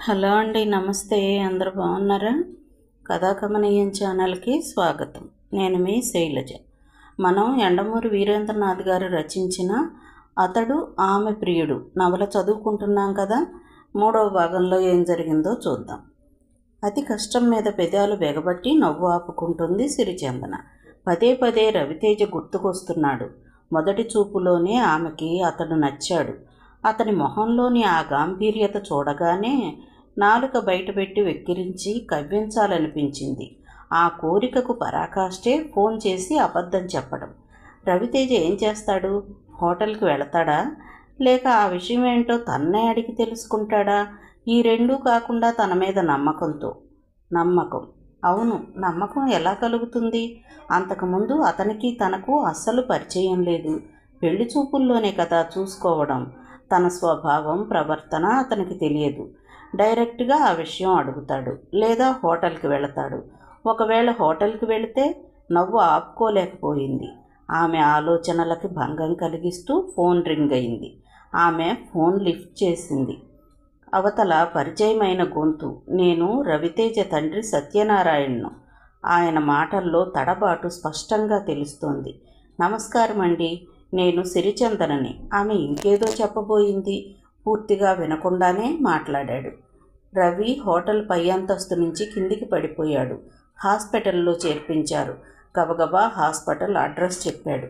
Hello అండి, నమస్తే. అందరూ బాగున్నారా? కథాకమనీయం ఛానల్కి స్వాగతం. నేను మీ శైలజ. మనం యండమూరి వీరేంద్రనాథ్ గారు రచించిన అతడు ఆమె ప్రియుడు నవల చదువుకుంటున్నాం కదా. 3వ భాగంలో ఏం జరిగిందో చూద్దాం. అతి కష్టం మీద పెదాలు బెగబట్టి నవ్వు ఆపుకుంటుంది సిరిచందన. పదే పదే రవితేజ గుర్తుకొస్తున్నాడు. మొదటి చూపులోనే ఆమెకి అతడు నచ్చాడు. అతని మొహంలోని ఆ గాంభీర్యత చూడగానే నాలుక బయటపెట్టి వెక్కిరించి కవ్వించాలనిపించింది. ఆ కోరికకు పరాకాష్టే ఫోన్ చేసి అబద్ధం చెప్పడం. రవితేజ ఏం చేస్తాడు? హోటల్కి వెళతాడా, లేక ఆ విషయం ఏంటో తన్నే అడిగి తెలుసుకుంటాడా? ఈ రెండూ కాకుండా తన మీద నమ్మకం. అవును, నమ్మకం ఎలా కలుగుతుంది? అంతకుముందు అతనికి తనకు అస్సలు పరిచయం లేదు. పెళ్లి చూపుల్లోనే కదా చూసుకోవడం. తన స్వభావం, ప్రవర్తన అతనికి తెలియదు. డైరెక్ట్గా ఆ విషయం అడుగుతాడు, లేదా హోటల్కి వెళతాడు. ఒకవేళ హోటల్కి వెళితే నవ్వు ఆపుకోలేకపోయింది. ఆమె ఆలోచనలకి భంగం కలిగిస్తూ ఫోన్ రింగ్ అయింది. ఆమె ఫోన్ లిఫ్ట్ చేసింది. అవతల పరిచయమైన గొంతు. నేను రవితేజ తండ్రి సత్యనారాయణను. ఆయన మాటల్లో తడబాటు స్పష్టంగా తెలుస్తోంది. నమస్కారం అండి, నేను సిరిచందనని. ఆమె ఇంకేదో చెప్పబోయింది. పూర్తిగా వినకుండానే మాట్లాడాడు. రవి హోటల్ పై అంతస్తు నుంచి కిందికి పడిపోయాడు. హాస్పిటల్లో చేర్పించారు. గబగబా హాస్పిటల్ అడ్రస్ చెప్పాడు.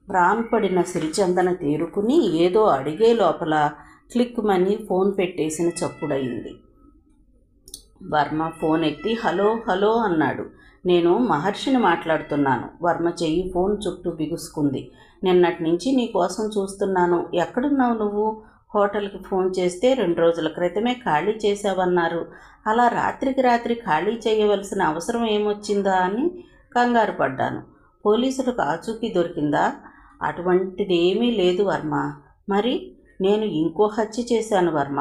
రాన్పడిన సిరిచందన తేరుకుని ఏదో అడిగే లోపల క్లిక్ మని ఫోన్ పెట్టేసిన చప్పుడయింది. వర్మ ఫోన్ ఎత్తి హలో హలో అన్నాడు. నేను మహర్షిని మాట్లాడుతున్నాను. వర్మ చెయ్యి ఫోన్ చుట్టూ బిగుసుకుంది. నిన్నటి నుంచి నీ కోసం చూస్తున్నాను. ఎక్కడున్నావు నువ్వు? హోటల్కి ఫోన్ చేస్తే 2 రోజుల క్రితమే ఖాళీ చేశావన్నారు. అలా రాత్రికి రాత్రి ఖాళీ చేయవలసిన అవసరం ఏమొచ్చిందా అని కంగారు పడ్డాను. పోలీసులకు ఆచూకీ దొరికిందా? అటువంటిదేమీ లేదు వర్మ. మరి నేను ఇంకో హత్య చేశాను వర్మ.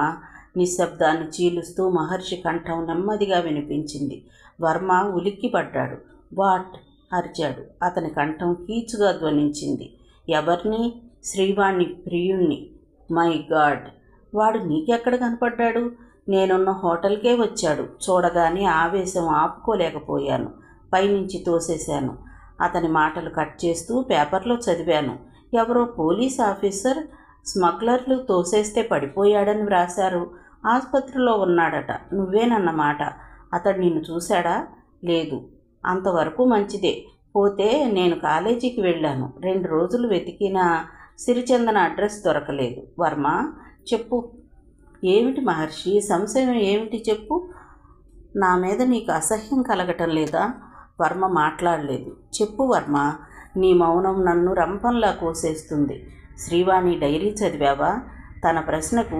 నిశ్శబ్దాన్ని చీలుస్తూ మహర్షి కంఠం నెమ్మదిగా వినిపించింది. వర్మ ఉలిక్కిపడ్డాడు. వాట్ అరిచాడు. అతని కంఠం కీచుగా ధ్వనించింది. ఎవరిని? శ్రీవాణి ప్రియుణ్ణి. మై గాడ్, వాడు నీకెక్కడ కనపడ్డాడు? నేనున్న హోటల్కే వచ్చాడు. చూడగానే ఆవేశం ఆపుకోలేకపోయాను. పైనుంచి తోసేశాను. అతని మాటలు కట్ చేస్తూ పేపర్లో చదివాను. ఎవరో పోలీస్ ఆఫీసర్ స్మగ్లర్లు తోసేస్తే పడిపోయాడని వ్రాశారు. ఆసుపత్రిలో ఉన్నాడట. నువ్వేనన్నమాట. అతడు నిన్ను చూశాడా? లేదు. అంతవరకు మంచిదే. పోతే నేను కాలేజీకి వెళ్ళాను. 2 రోజులు వెతికినా సిరిచందన అడ్రస్ దొరకలేదు. వర్మ చెప్పు. ఏమిటి మహర్షి? సంశయం ఏమిటి చెప్పు. నా మీద నీకు అసహ్యం కలగటం లేదా? వర్మ మాట్లాడలేదు. చెప్పు వర్మ. నీ మౌనం నన్ను రంపంలా కోసేస్తుంది. శ్రీవాణి డైరీ చదివావా? తన ప్రశ్నకు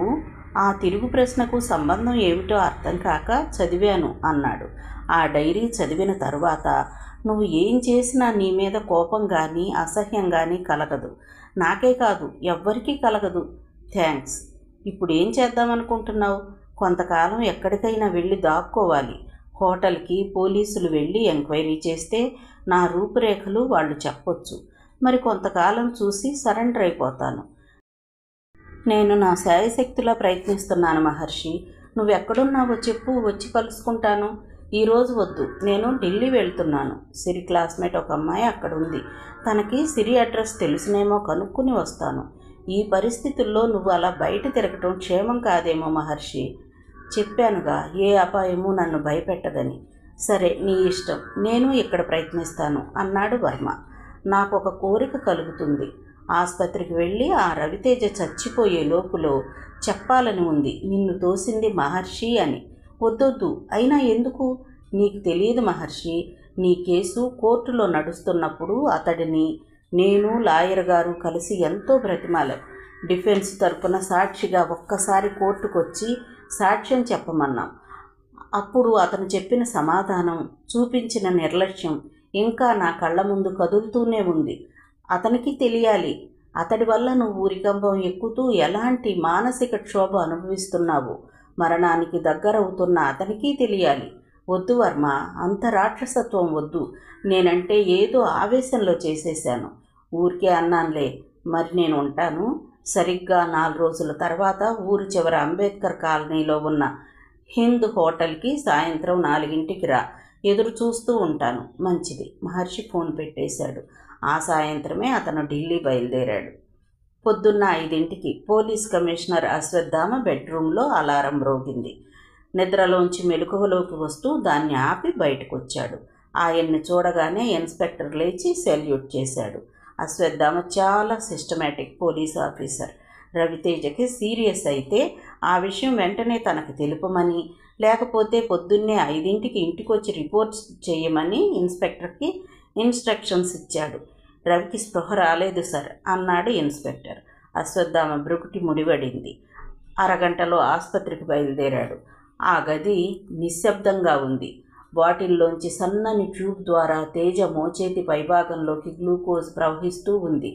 ఆ తిరుగు ప్రశ్నకు సంబంధం ఏమిటో అర్థం కాక చదివాను అన్నాడు. ఆ డైరీ చదివిన తరువాత నువ్వు ఏం చేసినా నీ మీద కోపం కానీ అసహ్యం కానీ కలగదు. నాకే కాదు, ఎవ్వరికీ కలగదు. థ్యాంక్స్. ఇప్పుడు ఏం చేద్దామనుకుంటున్నావు? కొంతకాలం ఎక్కడికైనా వెళ్ళి దాక్కోవాలి. హోటల్కి పోలీసులు వెళ్ళి ఎంక్వైరీ చేస్తే నా రూపురేఖలు వాళ్ళు చెప్పొచ్చు. మరి కొంతకాలం చూసి సరెండర్ అయిపోతాను. నేను నా శాయశక్తిలో ప్రయత్నిస్తున్నాను మహర్షి. నువ్వెక్కడున్నావో చెప్పు, వచ్చి కలుసుకుంటాను. ఈరోజు వద్దు, నేను ఢిల్లీ వెళ్తున్నాను. సిరి క్లాస్మేట్ ఒక అమ్మాయి అక్కడుంది. తనకి సిరి అడ్రస్ తెలుసునేమో, కనుక్కుని వస్తాను. ఈ పరిస్థితుల్లో నువ్వు అలా బయట తిరగటం క్షేమం కాదేమో మహర్షి. చెప్పానుగా, ఏ అపాయమూ నన్ను భయపెట్టదని. సరే, నీ ఇష్టం. నేను ఇక్కడ ప్రయత్నిస్తాను అన్నాడు వర్మ. నాకొక కోరిక కలుగుతుంది. ఆసుపత్రికి వెళ్ళి ఆ రవితేజ చచ్చిపోయే లోపులో చెప్పాలని ఉంది, నిన్ను తోసింది మహర్షి అని. వద్దొద్దు. అయినా ఎందుకు? నీకు తెలియదు మహర్షి. నీ కేసు కోర్టులో నడుస్తున్నప్పుడు అతడిని నేను, లాయర్ గారు కలిసి ఎంతో బ్రతిమాలాం. డిఫెన్స్ తరపున సాక్షిగా ఒక్కసారి కోర్టుకొచ్చి సాక్ష్యం చెప్పమన్నాం. అప్పుడు అతను చెప్పిన సమాధానం, చూపించిన నిర్లక్ష్యం ఇంకా నా కళ్ళ ముందు కదులుతూనే ఉంది. అతనికి తెలియాలి, అతడి వల్ల నువ్వు ఊరికంబం ఎక్కుతూ ఎలాంటి మానసిక క్షోభ అనుభవిస్తున్నావు. మరణానికి దగ్గరవుతున్న అతనికి తెలియాలి. వద్దు వర్మ, అంత రాక్షసత్వం వద్దు. నేనంటే ఏదో ఆవేశంలో చేసేశాను. ఊరికే అన్నానులే. మరి నేను ఉంటాను. సరిగ్గా 4 రోజుల తర్వాత ఊరి చివర అంబేద్కర్ కాలనీలో ఉన్న హింద్ హోటల్కి సాయంత్రం 4ంటికి రా, ఎదురు చూస్తూ ఉంటాను. మంచిది. మహర్షి ఫోన్ పెట్టేశాడు. ఆ సాయంత్రమే అతను ఢిల్లీ బయలుదేరాడు. పొద్దున్న 5ంటికి పోలీస్ కమిషనర్ అశ్వత్థామ బెడ్రూమ్లో అలారం మ్రోగింది. నిద్రలోంచి మెలకువలోకి వస్తూ దాన్ని ఆపి బయటకొచ్చాడు. ఆయన్ని చూడగానే ఇన్స్పెక్టర్ లేచి సెల్యూట్ చేశాడు. అశ్వత్థామ చాలా సిస్టమేటిక్ పోలీస్ ఆఫీసర్. రవితేజకి సీరియస్ అయితే ఆ విషయం వెంటనే తనకు తెలుపమని, లేకపోతే పొద్దున్నే 5ంటికి ఇంటికొచ్చి రిపోర్ట్స్ చేయమని ఇన్స్పెక్టర్కి ఇన్స్ట్రక్షన్స్ ఇచ్చాడు. రవికి స్పృహ రాలేదు సార్ అన్నాడు ఇన్స్పెక్టర్. అశ్వత్థామ బ్రుకుటి ముడివడింది. అరగంటలో ఆసుపత్రికి బయలుదేరాడు. ఆ గది నిశ్శబ్దంగా ఉంది. బాటిల్లోంచి సన్నని ట్యూబ్ ద్వారా తేజ మోచేతి పైభాగంలోకి గ్లూకోజ్ ప్రవహిస్తూ ఉంది.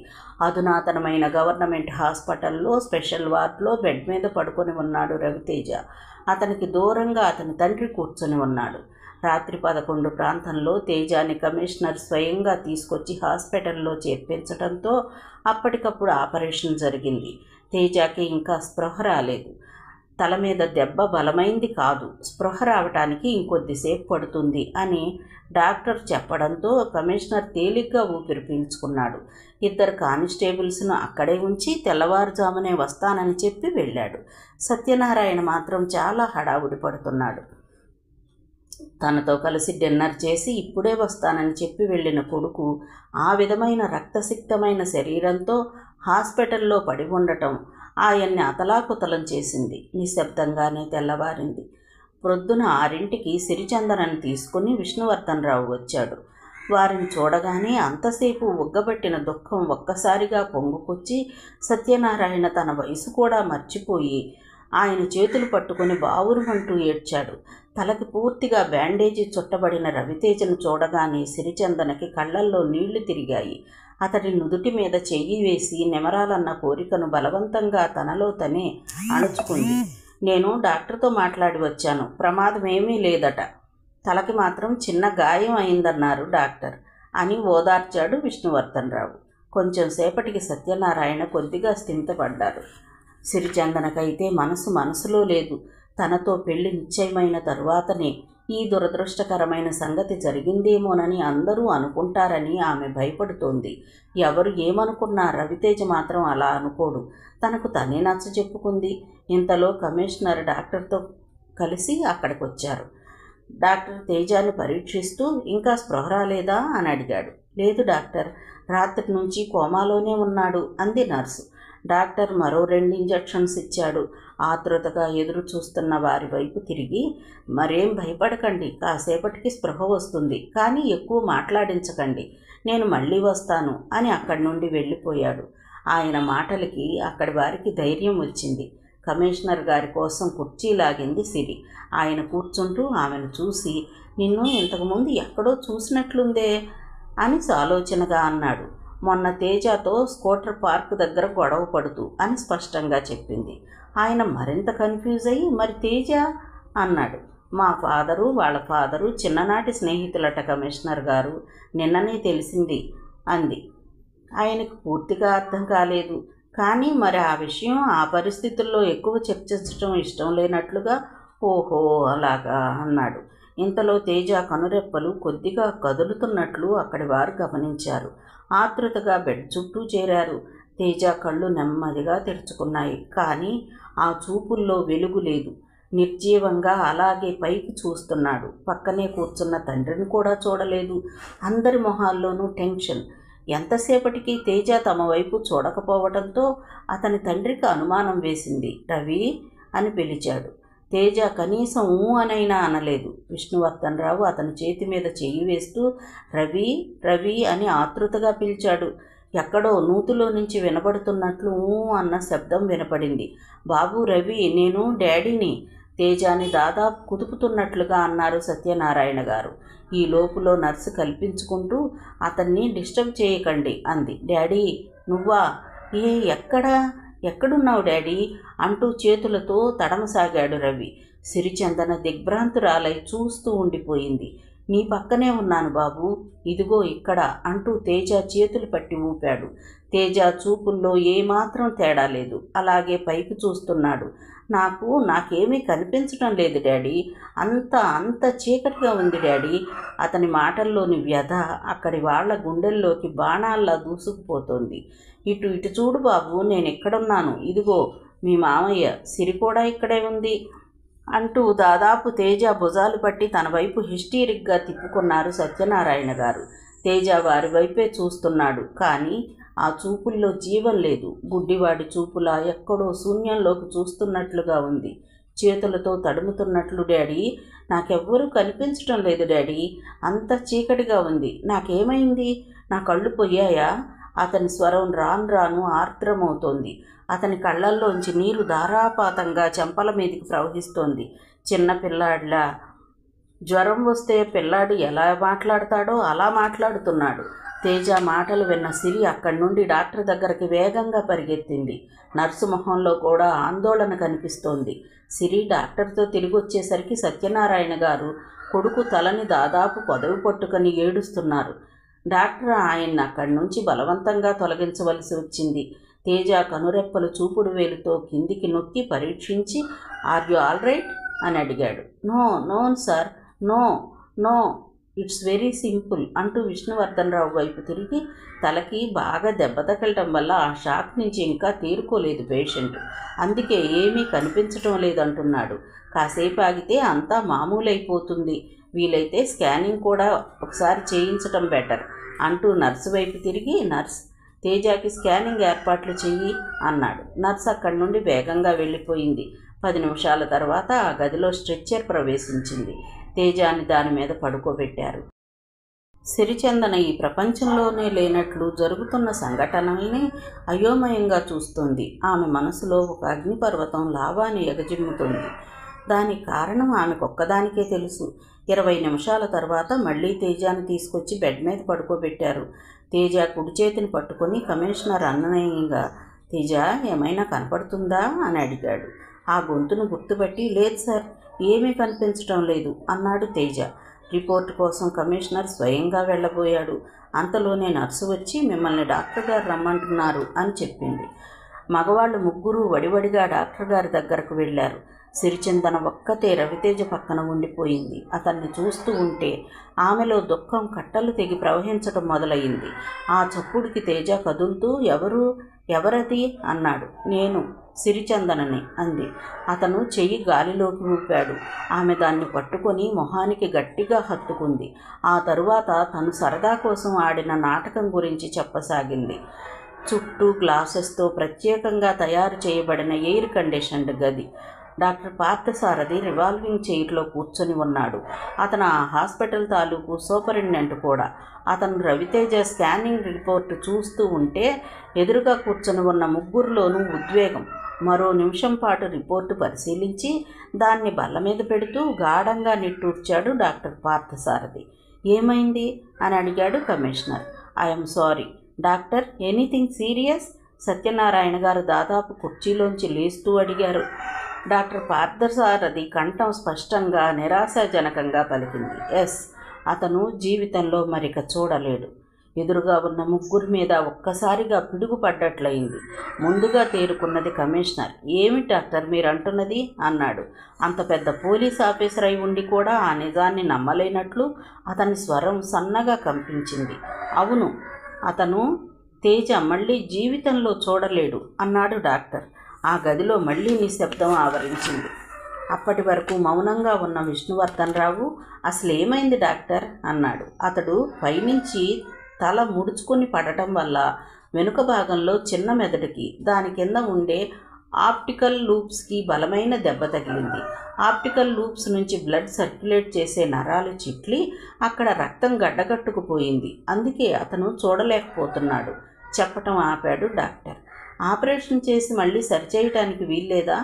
అధునాతనమైన గవర్నమెంట్ హాస్పిటల్లో స్పెషల్ వార్డులో బెడ్ మీద పడుకొని ఉన్నాడు రవితేజ. అతనికి దూరంగా అతని తండ్రి కూర్చొని ఉన్నాడు. రాత్రి 11 ప్రాంతంలో తేజాని కమిషనర్ స్వయంగా తీసుకొచ్చి హాస్పిటల్లో చేర్పించడంతో అప్పటికప్పుడు ఆపరేషన్ జరిగింది. తేజాకి ఇంకా స్పృహ రాలేదు. తల మీద దెబ్బ బలమైంది కాదు, స్పృహ రావటానికి ఇంకొద్దిసేపు పడుతుంది అని డాక్టర్ చెప్పడంతో కమిషనర్ తేలిగ్గా ఊపిరి పీల్చుకున్నాడు. 2 కానిస్టేబుల్స్ను అక్కడే ఉంచి తెల్లవారుజామునే వస్తానని చెప్పి వెళ్ళాడు. సత్యనారాయణ మాత్రం చాలా హడావుడి పడుతున్నాడు. తనతో కలిసి డిన్నర్ చేసి ఇప్పుడే వస్తానని చెప్పి వెళ్ళిన కొడుకు ఆ విధమైన రక్తసిక్తమైన శరీరంతో హాస్పిటల్లో పడి ఉండటం ఆయన్ని అతలాకుతలం చేసింది. నిశ్శబ్దంగానే తెల్లవారింది. ప్రొద్దున 6ంటికి సిరిచందనని తీసుకుని విష్ణువర్ధన్ రావు వచ్చాడు. వారిని చూడగానే అంతసేపు ఉగ్గబట్టిన దుఃఖం ఒక్కసారిగా పొంగుకొచ్చి సత్యనారాయణ తన వయసు కూడా మర్చిపోయి ఆయన చేతులు పట్టుకుని బావురుమంటూ ఏడ్చాడు. తలకి పూర్తిగా బ్యాండేజీ చుట్టబడిన రవితేజను చూడగానే సిరిచందనకి కళ్ళల్లో నీళ్లు తిరిగాయి. అతడి నుదుటి మీద చెయ్యి వేసి నిమరాలన్న కోరికను బలవంతంగా తనలో తనే అణుచుకుంది. నేను డాక్టర్తో మాట్లాడి వచ్చాను, ప్రమాదం ఏమీ లేదట, తలకి మాత్రం చిన్న గాయం అయిందన్నారు డాక్టర్ అని ఓదార్చాడు విష్ణువర్ధన్ రావు. కొంచెం సేపటికి సత్యనారాయణ కొద్దిగా స్థిమితపడ్డారు. సిరిచందనకైతే మనసులో లేదు. తనతో పెళ్లి నిశ్చయమైన తరువాతనే ఈ దురదృష్టకరమైన సంగతి జరిగిందేమోనని అందరూ అనుకుంటారని ఆమె భయపడుతోంది. ఎవరు ఏమనుకున్నా రవితేజ మాత్రం అలా అనుకోడు. తనకు తనే నచ్చ చెప్పుకుంది. ఇంతలో కమిషనర్ డాక్టర్తో కలిసి అక్కడికొచ్చారు. డాక్టర్ తేజాన్ని పరీక్షిస్తూ ఇంకా స్పృహ రాలేదా అని అడిగాడు. లేదు డాక్టర్, రాత్రి నుంచి కోమాలోనే ఉన్నాడు అంది నర్సు. డాక్టర్ మరో 2 ఇంజెక్షన్స్ ఇచ్చాడు. ఆతృతగా ఎదురు చూస్తున్న వారి వైపు తిరిగి, మరేం భయపడకండి, కాసేపటికి స్పృహ వస్తుంది, కానీ ఎక్కువ మాట్లాడించకండి, నేను మళ్ళీ వస్తాను అని అక్కడి నుండి వెళ్ళిపోయాడు. ఆయన మాటలకి అక్కడి వారికి ధైర్యం వచ్చింది. కమిషనర్ గారి కోసం కుర్చీ లాగింది సిరి. ఆయన కూర్చుంటూ ఆమెను చూసి, నిన్ను ఇంతకుముందు ఎక్కడో చూసినట్లుందే అని సాలోచనగా అన్నాడు. మొన్న తేజాతో స్కూటర్ పార్క్ దగ్గర గొడవ పడుతూ అని స్పష్టంగా చెప్పింది. ఆయన మరింత కన్ఫ్యూజ్ అయ్యి, మరి తేజ అన్నాడు. మా ఫాదరు వాళ్ళ ఫాదరు చిన్ననాటి స్నేహితులట కమిషనర్ గారు, నిన్ననే తెలిసింది అంది. ఆయనకు పూర్తిగా అర్థం కాలేదు. కానీ మరి ఆ విషయం ఆ పరిస్థితుల్లో ఎక్కువ చర్చించడం ఇష్టం లేనట్లుగా, ఓహో అలాగా అన్నాడు. ఇంతలో తేజ కనురెప్పలు కొద్దిగా కదులుతున్నట్లు అక్కడి వారు గమనించారు. ఆతృతగా బెడ్ చుట్టూ చేరారు. తేజ కళ్ళు నెమ్మదిగా తెరుచుకున్నాయి. కానీ ఆ చూపుల్లో వెలుగు లేదు. నిర్జీవంగా అలాగే పైకి చూస్తున్నాడు. పక్కనే కూర్చున్న తండ్రిని కూడా చూడలేదు. అందరి మొహాల్లోనూ టెన్షన్. ఎంతసేపటికి తేజ తమ వైపు చూడకపోవడంతో అతని తండ్రికి అనుమానం వేసింది. రవి అని పిలిచాడు. తేజ కనీసం ఊ అనైనా అనలేదు. విష్ణువర్ధన్ రావు అతని చేతి మీద చెయ్యి వేస్తూ రవి రవి అని ఆతృతగా పిలిచాడు. ఎక్కడో నూతులో నుంచి వినబడుతున్నట్లు ఊ అన్న శబ్దం వినపడింది. బాబు రవి, నేను డాడీని, తేజాని దాదాపు కుదుపుతున్నట్లుగా అన్నారు సత్యనారాయణ గారు. ఈ లోపులో నర్సు కల్పించుకుంటూ, అతన్ని డిస్టర్బ్ చేయకండి అంది. డాడీ నువ్వా? ఎక్కడున్నావు డాడీ అంటూ చేతులతో తడమసాగాడు రవి. సిరిచందన దిగ్భ్రాంతురాలై చూస్తూ ఉండిపోయింది. నీ పక్కనే ఉన్నాను బాబు, ఇదిగో ఇక్కడ అంటూ తేజ చేతులు పట్టి ఊపాడు. తేజ చూపుల్లో ఏమాత్రం తేడా లేదు. అలాగే పైకి చూస్తున్నాడు. నాకేమీ కనిపించడం లేదు డాడీ, అంత చీకటిగా ఉంది డాడీ. అతని మాటల్లోని వ్యధ అక్కడి వాళ్ళ గుండెల్లోకి బాణాల్లా దూసుకుపోతోంది. ఇటు చూడు బాబు, నేను ఎక్కడున్నాను, ఇదిగో మీ మామయ్య, సిరి కూడా ఇక్కడే ఉంది అంటూ దాదాపు తేజ భుజాలు పట్టి తన వైపు హిస్టీరిక్గా తిప్పుకున్నారు సత్యనారాయణ గారు. తేజ వారి వైపే చూస్తున్నాడు, కానీ ఆ చూపుల్లో జీవం లేదు. గుడ్డివాడి చూపులా ఎక్కడో శూన్యంలోకి చూస్తున్నట్లుగా ఉంది. చేతులతో తడుముతున్నట్లు, డాడీ నాకెవ్వరూ కనిపించటం లేదు డాడీ, అంత చీకటిగా ఉంది, నాకేమైంది, నా కళ్ళు పోయాయా? అతని స్వరం రాను రాను ఆర్ద్రమవుతోంది. అతని కళ్ళల్లోంచి నీరు ధారాపాతంగా చెంపల మీదికి ప్రవహిస్తోంది. చిన్న పిల్లాడిలా. జ్వరం వస్తే పిల్లాడు ఎలా మాట్లాడతాడో అలా మాట్లాడుతున్నాడు. తేజ మాటలు విన్న సిరి అక్కడి నుండి డాక్టర్ దగ్గరికి వేగంగా పరిగెత్తింది. నర్సు మొహంలో కూడా ఆందోళన కనిపిస్తోంది. సిరి డాక్టర్తో తిరిగి వచ్చేసరికి సత్యనారాయణ గారు కొడుకు తలని దాదాపు పొదవి పట్టుకొని ఏడుస్తున్నారు. డాక్టర్ ఆయన్ని అక్కడి నుంచి బలవంతంగా తొలగించవలసి వచ్చింది. తేజ కనురెప్పలు చూపుడు వేలుతో కిందికి నొక్కి పరీక్షించి, ఆర్ యు ఆల్ రైట్ అని అడిగాడు. No sir, no it's very simple అంటూ విష్ణువర్ధన్ రావు వైపు తిరిగి, తలకి బాగా దెబ్బ తగలటం వల్ల ఆ షాక్ నుంచి ఇంకా తేరుకోలేదు పేషెంట్, అందుకే ఏమీ కనిపించటం లేదంటున్నాడు. కాసేపు ఆగితే అంతా మామూలైపోతుంది, వీలైతే స్కానింగ్ కూడా ఒకసారి చేయించటం బెటర్ అంటూ నర్సు వైపు తిరిగి, నర్స్ తేజకి స్కానింగ్ ఏర్పాట్లు చెయ్యి అన్నాడు. నర్స్ అక్కడి నుండి వేగంగా వెళ్ళిపోయింది. 10 నిమిషాల తర్వాత ఆ గదిలో స్ట్రెచ్చర్ ప్రవేశించింది. తేజాని దాని మీద పడుకోబెట్టారు. సిరిచందన ఈ ప్రపంచంలోనే లేనట్లు జరుగుతున్న సంఘటనల్ని అయోమయంగా చూస్తుంది. ఆమె మనసులో ఒక అగ్నిపర్వతం లావాని ఎగజిమ్ముతుంది. దానికి కారణం ఆమెకొక్కదానికే తెలుసు. 20 నిమిషాల తర్వాత మళ్ళీ తేజాని తీసుకొచ్చి బెడ్ మీద పడుకోబెట్టారు. తేజ కుడి చేతిని పట్టుకొని కమిషనర్ అన్నయ్యంగా, తేజ ఏమైనా కనపడుతుందా అని అడిగాడు. ఆ గొంతును గుర్తుపట్టి, లేదు సార్, ఏమీ కనిపించడం లేదు అన్నాడు తేజ. రిపోర్ట్ కోసం కమిషనర్ స్వయంగా వెళ్ళబోయాడు. అంతలోనే నర్సు వచ్చి, మిమ్మల్ని డాక్టర్ గారు రమ్మంటున్నారు అని చెప్పింది. మగవాళ్ళు ముగ్గురు వడివడిగా డాక్టర్ గారి దగ్గరకు వెళ్ళారు. సిరిచందన ఒక్కతే రవితేజ పక్కన ఉండిపోయింది. అతన్ని చూస్తూ ఉంటే ఆమెలో దుఃఖం కట్టలు తెగి ప్రవహించడం మొదలయ్యింది. ఆ చప్పుడికి తేజ కదులుతూ, ఎవరది అన్నాడు. నేను సిరిచందనని అంది. అతను చెయ్యి గాలిలోకి ఊపాడు. ఆమె దాన్ని పట్టుకొని మొహానికి గట్టిగా హత్తుకుంది. ఆ తరువాత తను సరదా కోసం ఆడిన నాటకం గురించి చెప్పసాగింది. చుట్టూ గ్లాసెస్తో ప్రత్యేకంగా తయారు చేయబడిన ఎయిర్ కండిషన్డ్ గది. డాక్టర్ పార్థసారథి రివాల్వింగ్ చైర్లో కూర్చొని ఉన్నాడు. అతను ఆ హాస్పిటల్ తాలూకు సూపరింటెండెంట్ కూడా. అతను రవితేజ స్కానింగ్ రిపోర్టు చూస్తూ ఉంటే ఎదురుగా కూర్చొని ఉన్న ముగ్గురులోనూ ఉద్వేగం. మరో నిమిషం పాటు రిపోర్టు పరిశీలించి దాన్ని బల్ల మీద పెడుతూ గాఢంగా నిట్టూర్చాడు డాక్టర్ పార్థసారథి. ఏమైంది అని అడిగాడు commissioner. I'm sorry doctor, anything serious? Satyanarayana గారు దాదాపు కుర్చీలోంచి లేస్తూ అడిగారు. డాక్టర్ పార్థసారథి కంఠం స్పష్టంగా నిరాశాజనకంగా పలికింది. ఎస్, అతను జీవితంలో మరిక చూడలేడు. ఎదురుగా ఉన్న ముగ్గురి మీద ఒక్కసారిగా పిడుగు పడ్డట్లయింది. ముందుగా తేరుకున్నది కమిషనర్. ఏమి డాక్టర్ మీరు అంటున్నది అన్నాడు. అంత పెద్ద పోలీస్ ఆఫీసర్ అయి ఉండి కూడా ఆ నిజాన్ని నమ్మలేనట్లు అతని స్వరం సన్నగా కంపించింది. అవును, అతను తేజ మళ్ళీ జీవితంలో చూడలేడు అన్నాడు డాక్టర్. ఆ గదిలో మళ్ళీ నిశ్శబ్దం ఆవరించింది. అప్పటి వరకు మౌనంగా ఉన్న విష్ణువర్ధన్ రావు, అసలు ఏమైంది డాక్టర్ అన్నాడు. అతడు పైనుంచి తల ముడుచుకొని పడటం వల్ల వెనుక భాగంలో చిన్న మెదడుకి, దాని కింద ఉండే ఆప్టికల్ లూప్స్కి బలమైన దెబ్బ తగిలింది. ఆప్టికల్ లూప్స్ నుంచి బ్లడ్ సర్క్యులేట్ చేసే నరాలు చిట్లి అక్కడ రక్తం గడ్డకట్టుకుపోయింది. అందుకే అతను చూడలేకపోతున్నాడు. చెప్పటం ఆపాడు డాక్టర్. ఆపరేషన్ చేసి మళ్ళీ సరిచేయటానికి వీల్లేదా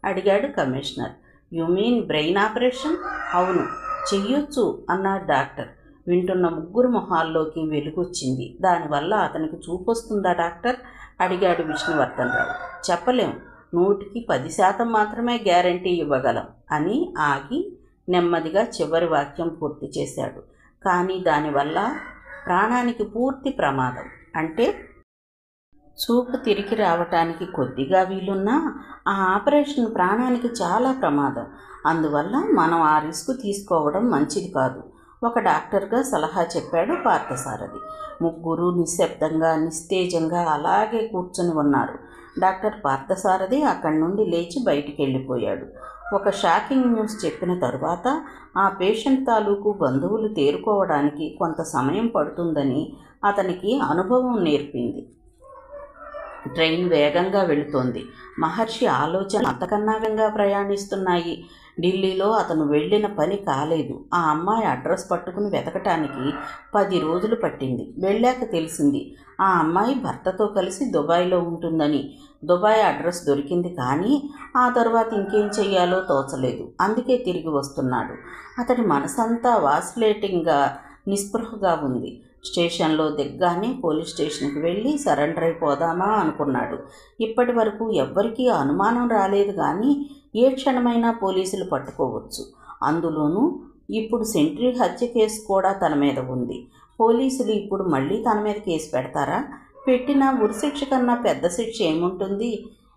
అడిగాడు commissioner. You mean brain operation? అవును, చెయ్యొచ్చు అన్నాడు డాక్టర్. వింటున్న ముగ్గురు మొహాల్లోకి వెలుగొచ్చింది. దానివల్ల అతనికి చూపొస్తుందా డాక్టర్ అడిగాడు విష్ణువర్ధన్ రావు. చెప్పలేం, 100కి 10% మాత్రమే గ్యారంటీ ఇవ్వగలం అని ఆగి నెమ్మదిగా చివరి వాక్యం పూర్తి చేశాడు. కానీ దానివల్ల ప్రాణానికి పూర్తి ప్రమాదం. అంటే చూపు తిరిగి రావటానికి కొద్దిగా వీలున్నా ఆ ఆపరేషన్ ప్రాణానికి చాలా ప్రమాదం. అందువల్ల మనం ఆ రిస్క్ తీసుకోవడం మంచిది కాదు, ఒక డాక్టర్గా సలహా చెప్పాడు పార్థసారథి. ముగ్గురు నిశ్శబ్దంగా నిస్తేజంగా అలాగే కూర్చొని ఉన్నారు. డాక్టర్ పార్థసారథి అక్కడి నుండి లేచి బయటికి వెళ్ళిపోయాడు. ఒక షాకింగ్ న్యూస్ చెప్పిన తరువాత ఆ పేషెంట్ తాలూకు బంధువులు తేరుకోవడానికి కొంత సమయం పడుతుందని అతనికి అనుభవం నేర్పింది. ట్రైన్ వేగంగా వెళుతోంది. మహర్షి ఆలోచన అంతకన్నా వేగంగా ప్రయాణిస్తున్నాయి. ఢిల్లీలో అతను వెళ్ళిన పని కాలేదు. ఆ అమ్మాయి అడ్రస్ పట్టుకుని వెతకటానికి 10 రోజులు పట్టింది. వెళ్ళాక తెలిసింది ఆ అమ్మాయి భర్తతో కలిసి దుబాయ్లో ఉంటుందని. దుబాయ్ అడ్రస్ దొరికింది, కానీ ఆ తర్వాత ఇంకేం చెయ్యాలో తోచలేదు. అందుకే తిరిగి వస్తున్నాడు. అతడి మనసంతా వాసిలేటింగ్గా నిస్పృహగా ఉంది. స్టేషన్లో దిగ్గానే పోలీస్ స్టేషన్కి వెళ్ళి సరెండర్ అయిపోదామా అనుకున్నాడు. ఇప్పటి వరకు ఎవ్వరికీ అనుమానం రాలేదు, కానీ ఏ క్షణమైనా పోలీసులు పట్టుకోవచ్చు. అందులోనూ ఇప్పుడు సెంట్రీ హత్య కేసు కూడా తన మీద ఉంది. పోలీసులు ఇప్పుడు మళ్ళీ తన మీద కేసు పెడతారా? పెట్టినా ఉరిశిక్ష కన్నా పెద్ద శిక్ష ఏముంటుంది?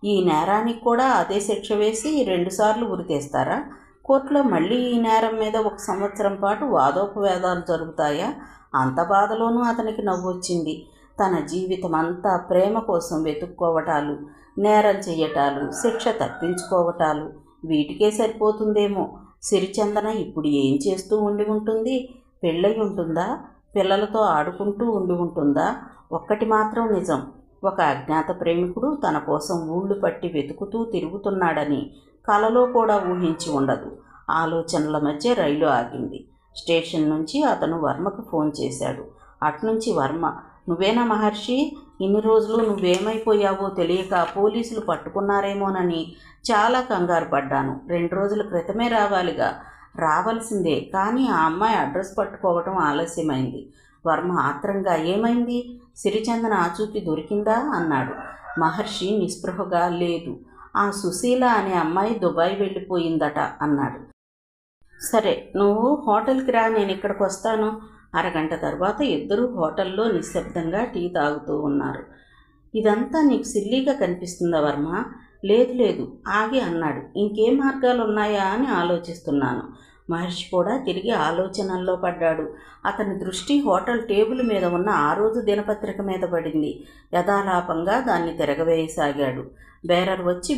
ఈ నేరానికి కూడా అదే శిక్ష వేసి 2 సార్లు ఉరి తీస్తారా? కోర్టులో మళ్ళీ ఈ నేరం మీద 1 సంవత్సరం పాటు వాదోపవాదాలు జరుగుతాయా? అంత బాధలోనూ అతనికి నవ్వొచ్చింది. తన జీవితం అంతా ప్రేమ కోసం వెతుక్కోవటాలు, నేరం చెయ్యటాలు, శిక్ష తప్పించుకోవటాలు, వీటికే సరిపోతుందేమో. సిరిచందన ఇప్పుడు ఏం చేస్తూ ఉండి ఉంటుంది? పెళ్ళై ఉంటుందా? పిల్లలతో ఆడుకుంటూ ఉండి ఉంటుందా? ఒక్కటి మాత్రం నిజం, ఒక అజ్ఞాత ప్రేమికుడు తన కోసం ఊళ్ళు పట్టి వెతుకుతూ తిరుగుతున్నాడని కలలో కూడా ఊహించి ఉండదు. ఆలోచనల మధ్య రైలు ఆగింది. స్టేషన్ నుంచి అతను వర్మకు ఫోన్ చేశాడు. అట్నుంచి వర్మ, నువ్వేనా మహర్షి? ఇన్ని రోజులు నువ్వేమైపోయావో తెలియక పోలీసులు పట్టుకున్నారేమోనని చాలా కంగారు పడ్డాను. 2 రోజుల క్రితమే రావాలిగా. రావాల్సిందే, కానీ ఆ అమ్మాయి అడ్రస్ పట్టుకోవటం ఆలస్యమైంది. వర్మ ఆత్రంగా, ఏమైంది? సిరిచందన ఆచూకీ దొరికిందా అన్నాడు. మహర్షి నిస్పృహగా, లేదు, ఆ సుశీల అనే అమ్మాయి దుబాయ్ వెళ్ళిపోయిందట అన్నాడు. సరే, నువ్వు హోటల్కి రా, నేను ఇక్కడికి వస్తాను. అరగంట తర్వాత ఇద్దరూ హోటల్లో నిశ్శబ్దంగా టీ తాగుతూ ఉన్నారు. ఇదంతా నీకు సిల్లీగా కనిపిస్తుందా వర్మ? లేదు లేదు, ఆగి అన్నాడు. ఇంకేం మార్గాలు ఉన్నాయా అని ఆలోచిస్తున్నాను. మహర్షి కూడా తిరిగి ఆలోచనల్లో పడ్డాడు. అతని దృష్టి హోటల్ టేబుల్ మీద ఉన్న ఆ రోజు దినపత్రిక మీద పడింది. యథాలాపంగా దాన్ని తిరగవేయసాగాడు. బేరర్ వచ్చి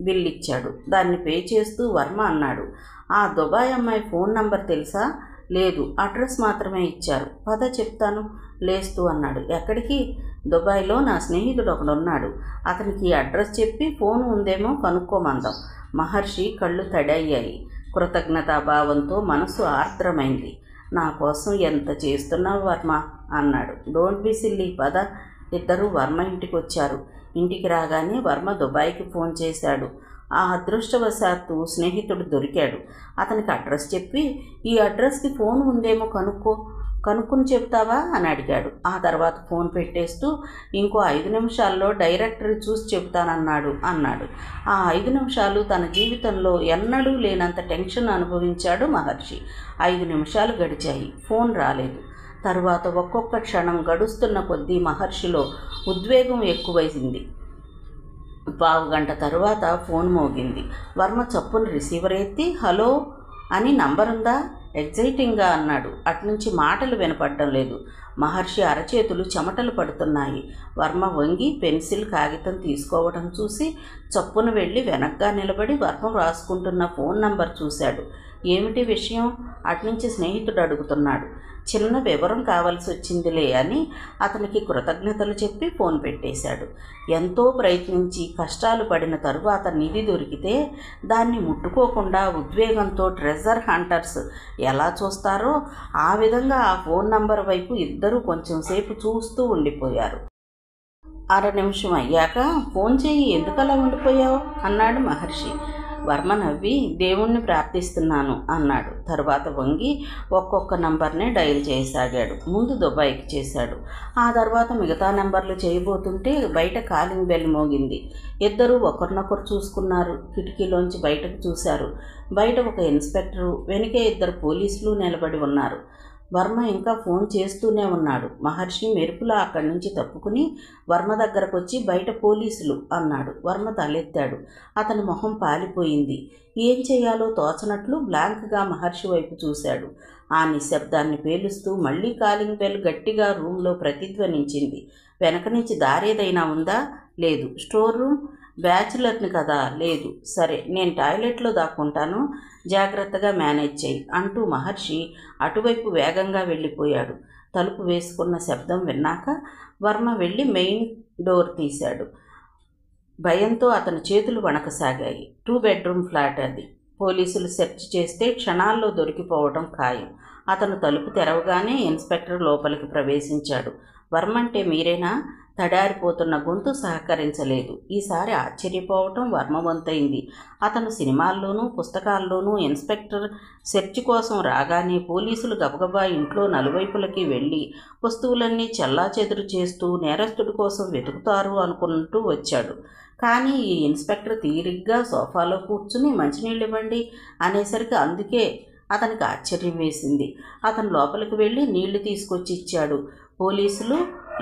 బిల్ ఇచ్చాడు. దాన్ని పే చేస్తూ వర్మ అన్నాడు, ఆ దుబాయ్ అమ్మాయి ఫోన్ నంబర్ తెలుసా? లేదు, అడ్రస్ మాత్రమే ఇచ్చారు. పద చెప్తాను లేస్తూ అన్నాడు. ఎక్కడికి? దుబాయ్లో నా స్నేహితుడు ఒకడున్నాడు, అతనికి అడ్రస్ చెప్పి ఫోన్ ఉందేమో కనుక్కోమందాం. మహర్షి కళ్ళు తడయ్యాయి. కృతజ్ఞతాభావంతో మనసు ఆర్ద్రమైంది. నా కోసం ఎంత చేస్తున్నావు వర్మ అన్నాడు. డోంట్ బి సిల్లీ, పద. ఇద్దరూ వర్మ ఇంటికి వచ్చారు. ఇంటికి రాగానే వర్మ దుబాయ్కి ఫోన్ చేశాడు. ఆ అదృష్టవశాత్తు స్నేహితుడు దొరికాడు. అతనికి అడ్రస్ చెప్పి, ఈ అడ్రస్కి ఫోన్ ఉందేమో కనుక్కుని చెప్తావా అని అడిగాడు. ఆ తర్వాత ఫోన్ పెట్టేస్తూ, ఇంకో 5 నిమిషాల్లో డైరెక్టరీ చూసి చెబుతానన్నాడు అన్నాడు. ఆ 5 నిమిషాలు తన జీవితంలో ఎన్నడూ లేనంత టెన్షన్ అనుభవించాడు మహర్షి. 5 నిమిషాలు గడిచాయి. ఫోన్ రాలేదు. తరువాత ఒక్కొక్క క్షణం గడుస్తున్న కొద్దీ మహర్షిలో ఉద్వేగం ఎక్కువైంది. 15 గంట తరువాత ఫోన్ మోగింది. వర్మ చప్పున రిసీవర్ ఎత్తి, హలో అని, నంబరుందా? ఎగ్జైటింగ్గా అన్నాడు. అట్నుంచి మాటలు వినపడడం లేదు. మహర్షి అరచేతులు చెమటలు పడుతున్నాయి. వర్మ వంగి పెన్సిల్ కాగితం తీసుకోవడం చూసి చప్పున వెళ్ళి వెనక్గా నిలబడి వర్మ రాసుకుంటున్న ఫోన్ నంబర్ చూశాడు. ఏమిటి విషయం? అట్నుంచి స్నేహితుడు అడుగుతున్నాడు. చిన్న వివరం కావాల్సి వచ్చిందిలే అని అతనికి కృతజ్ఞతలు చెప్పి ఫోన్ పెట్టేశాడు. ఎంతో ప్రయత్నించి కష్టాలు పడిన తరువాత నిధి దొరికితే దాన్ని ముట్టుకోకుండా ఉద్వేగంతో ట్రెజర్ హంటర్స్ ఎలా చూస్తారో ఆ విధంగా ఆ ఫోన్ నంబర్ వైపు ఇద్దరూ కొంచెం సేపు చూస్తూ ఉండిపోయారు. 1/2 నిమిషం అయ్యాక, ఫోన్ చేయి, ఎందుకలా ఉండిపోయావు అన్నాడు మహర్షి. వర్మ నవ్వి, దేవుణ్ణి ప్రార్థిస్తున్నాను అన్నాడు. తర్వాత వంగి ఒక్కొక్క నంబర్నే డయల్ చేయసాగాడు. ముందు దుబాయ్కి చేశాడు. ఆ తర్వాత మిగతా నెంబర్లు చేయబోతుంటే బయట కాలింగ్ బెల్ మోగింది. ఇద్దరూ ఒకరినొకరు చూసుకున్నారు. కిటికీలోంచి బయటకు చూశారు. బయట ఒక ఇన్స్పెక్టరు, వెనుకే 2 పోలీసులు నిలబడి ఉన్నారు. వర్మ ఇంకా ఫోన్ చేస్తూనే ఉన్నాడు. మహర్షి మెరుపులా అక్కడి నుంచి తప్పుకుని వర్మ దగ్గరకు వచ్చి, బయట పోలీసులు అన్నాడు. వర్మ తలెత్తాడు. అతని మొహం పాలిపోయింది. ఏం చేయాలో తోచనట్లు బ్లాంక్గా మహర్షి వైపు చూశాడు. ఆ నిశ్శబ్దాన్ని పేలుస్తూ మళ్లీ కాలింగ్ బెల్ గట్టిగా రూంలో ప్రతిధ్వనించింది. వెనక నుంచి దారేదైనా ఉందా? లేదు. Store room? బ్యాచులర్ని కదా? లేదు. సరే, నేను టాయిలెట్లో దాక్కుంటాను, జాగ్రత్తగా మేనేజ్ చేయి అంటూ మహర్షి అటువైపు వేగంగా వెళ్ళిపోయాడు. తలుపు వేసుకున్న శబ్దం విన్నాక వర్మ వెళ్ళి మెయిన్ డోర్ తీశాడు. భయంతో అతని చేతులు వణకసాగాయి. 2 బెడ్రూమ్ ఫ్లాట్ అది. పోలీసులు సెర్చ్ చేస్తే క్షణాల్లో దొరికిపోవడం ఖాయం. అతను తలుపు తెరవగానే ఇన్స్పెక్టర్ లోపలికి ప్రవేశించాడు. వర్మంటే మీరేనా? తడారిపోతున్న గొంతు సహకరించలేదు. ఈసారి ఆశ్చర్యపోవటం వర్మ వంతైంది. అతను సినిమాల్లోనూ పుస్తకాల్లోనూ ఇన్స్పెక్టర్ సెర్చ్ కోసం రాగానే పోలీసులు గబగబా ఇంట్లో నలువైపులకి వెళ్ళి వస్తువులన్నీ చెల్లాచెదురు చేస్తూ నేరస్తుడి కోసం వెతుకుతారు అనుకుంటూ వచ్చాడు. కానీ ఈ ఇన్స్పెక్టర్ తీరిగ్గా సోఫాలో కూర్చుని మంచినీళ్ళు ఇవ్వండి అనేసరికి అందుకే అతనికి ఆశ్చర్యం వేసింది. అతను లోపలికి వెళ్ళి నీళ్లు తీసుకొచ్చి ఇచ్చాడు. పోలీసులు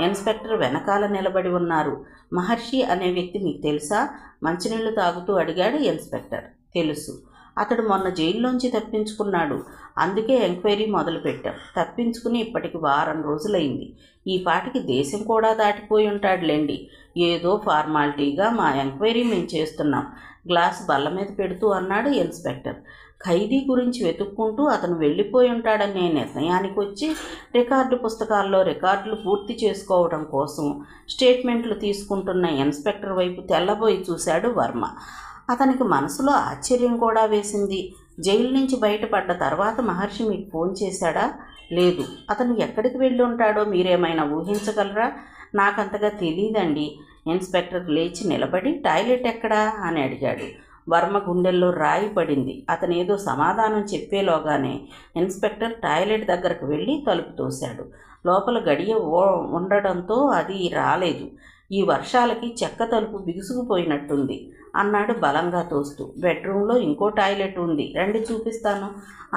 ఇన్స్పెక్టర్ వెనకాల నిలబడి ఉన్నారు. మహర్షి అనే వ్యక్తి మీకు తెలుసా? మంచినీళ్లు తాగుతూ అడిగాడు ఇన్స్పెక్టర్. తెలుసు. అతడు మొన్న జైల్లోంచి తప్పించుకున్నాడు. అందుకే ఎంక్వైరీ మొదలుపెట్టాం. తప్పించుకుని ఇప్పటికి వారం రోజులైంది. ఈ పాటికి దేశం కూడా దాటిపోయి ఉంటాడులేండి. ఏదో ఫార్మాలిటీగా మా ఎంక్వైరీ మేము చేస్తున్నాం. గ్లాస్ బల్ల మీద పెడుతూ అన్నాడు ఇన్స్పెక్టర్. ఖైదీ గురించి వెతుక్కుంటూ అతను వెళ్ళిపోయి ఉంటాడనే నిర్ణయానికి వచ్చి రికార్డు పుస్తకాల్లో రికార్డులు పూర్తి చేసుకోవడం కోసం స్టేట్మెంట్లు తీసుకుంటున్న ఇన్స్పెక్టర్ వైపు తెల్లబోయి చూశాడు వర్మ. అతనికి మనసులో ఆశ్చర్యం కూడా వేసింది. జైలు నుంచి బయటపడ్డ తర్వాత మహర్షి మీకు ఫోన్ చేశాడా? లేదు. అతను ఎక్కడికి వెళ్ళి ఉంటాడో మీరేమైనా ఊహించగలరా? నాకంతగా తెలీదండి. ఇన్స్పెక్టర్ లేచి నిలబడి టాయిలెట్ ఎక్కడా అని అడిగాడు. వర్మ గుండెల్లో రాయి పడింది. అతనేదో సమాధానం చెప్పేలోగానే ఇన్స్పెక్టర్ టాయిలెట్ దగ్గరకు వెళ్ళి తలుపు తోశాడు. లోపల గడియ ఉండడంతో అది రాలేదు. ఈ వర్షాలకి చెక్క తలుపు బిగుసుకుపోయినట్టుంది అన్నాడు బలంగా తోస్తూ. బెడ్రూమ్లో ఇంకో టాయిలెట్ ఉంది, రండి చూపిస్తాను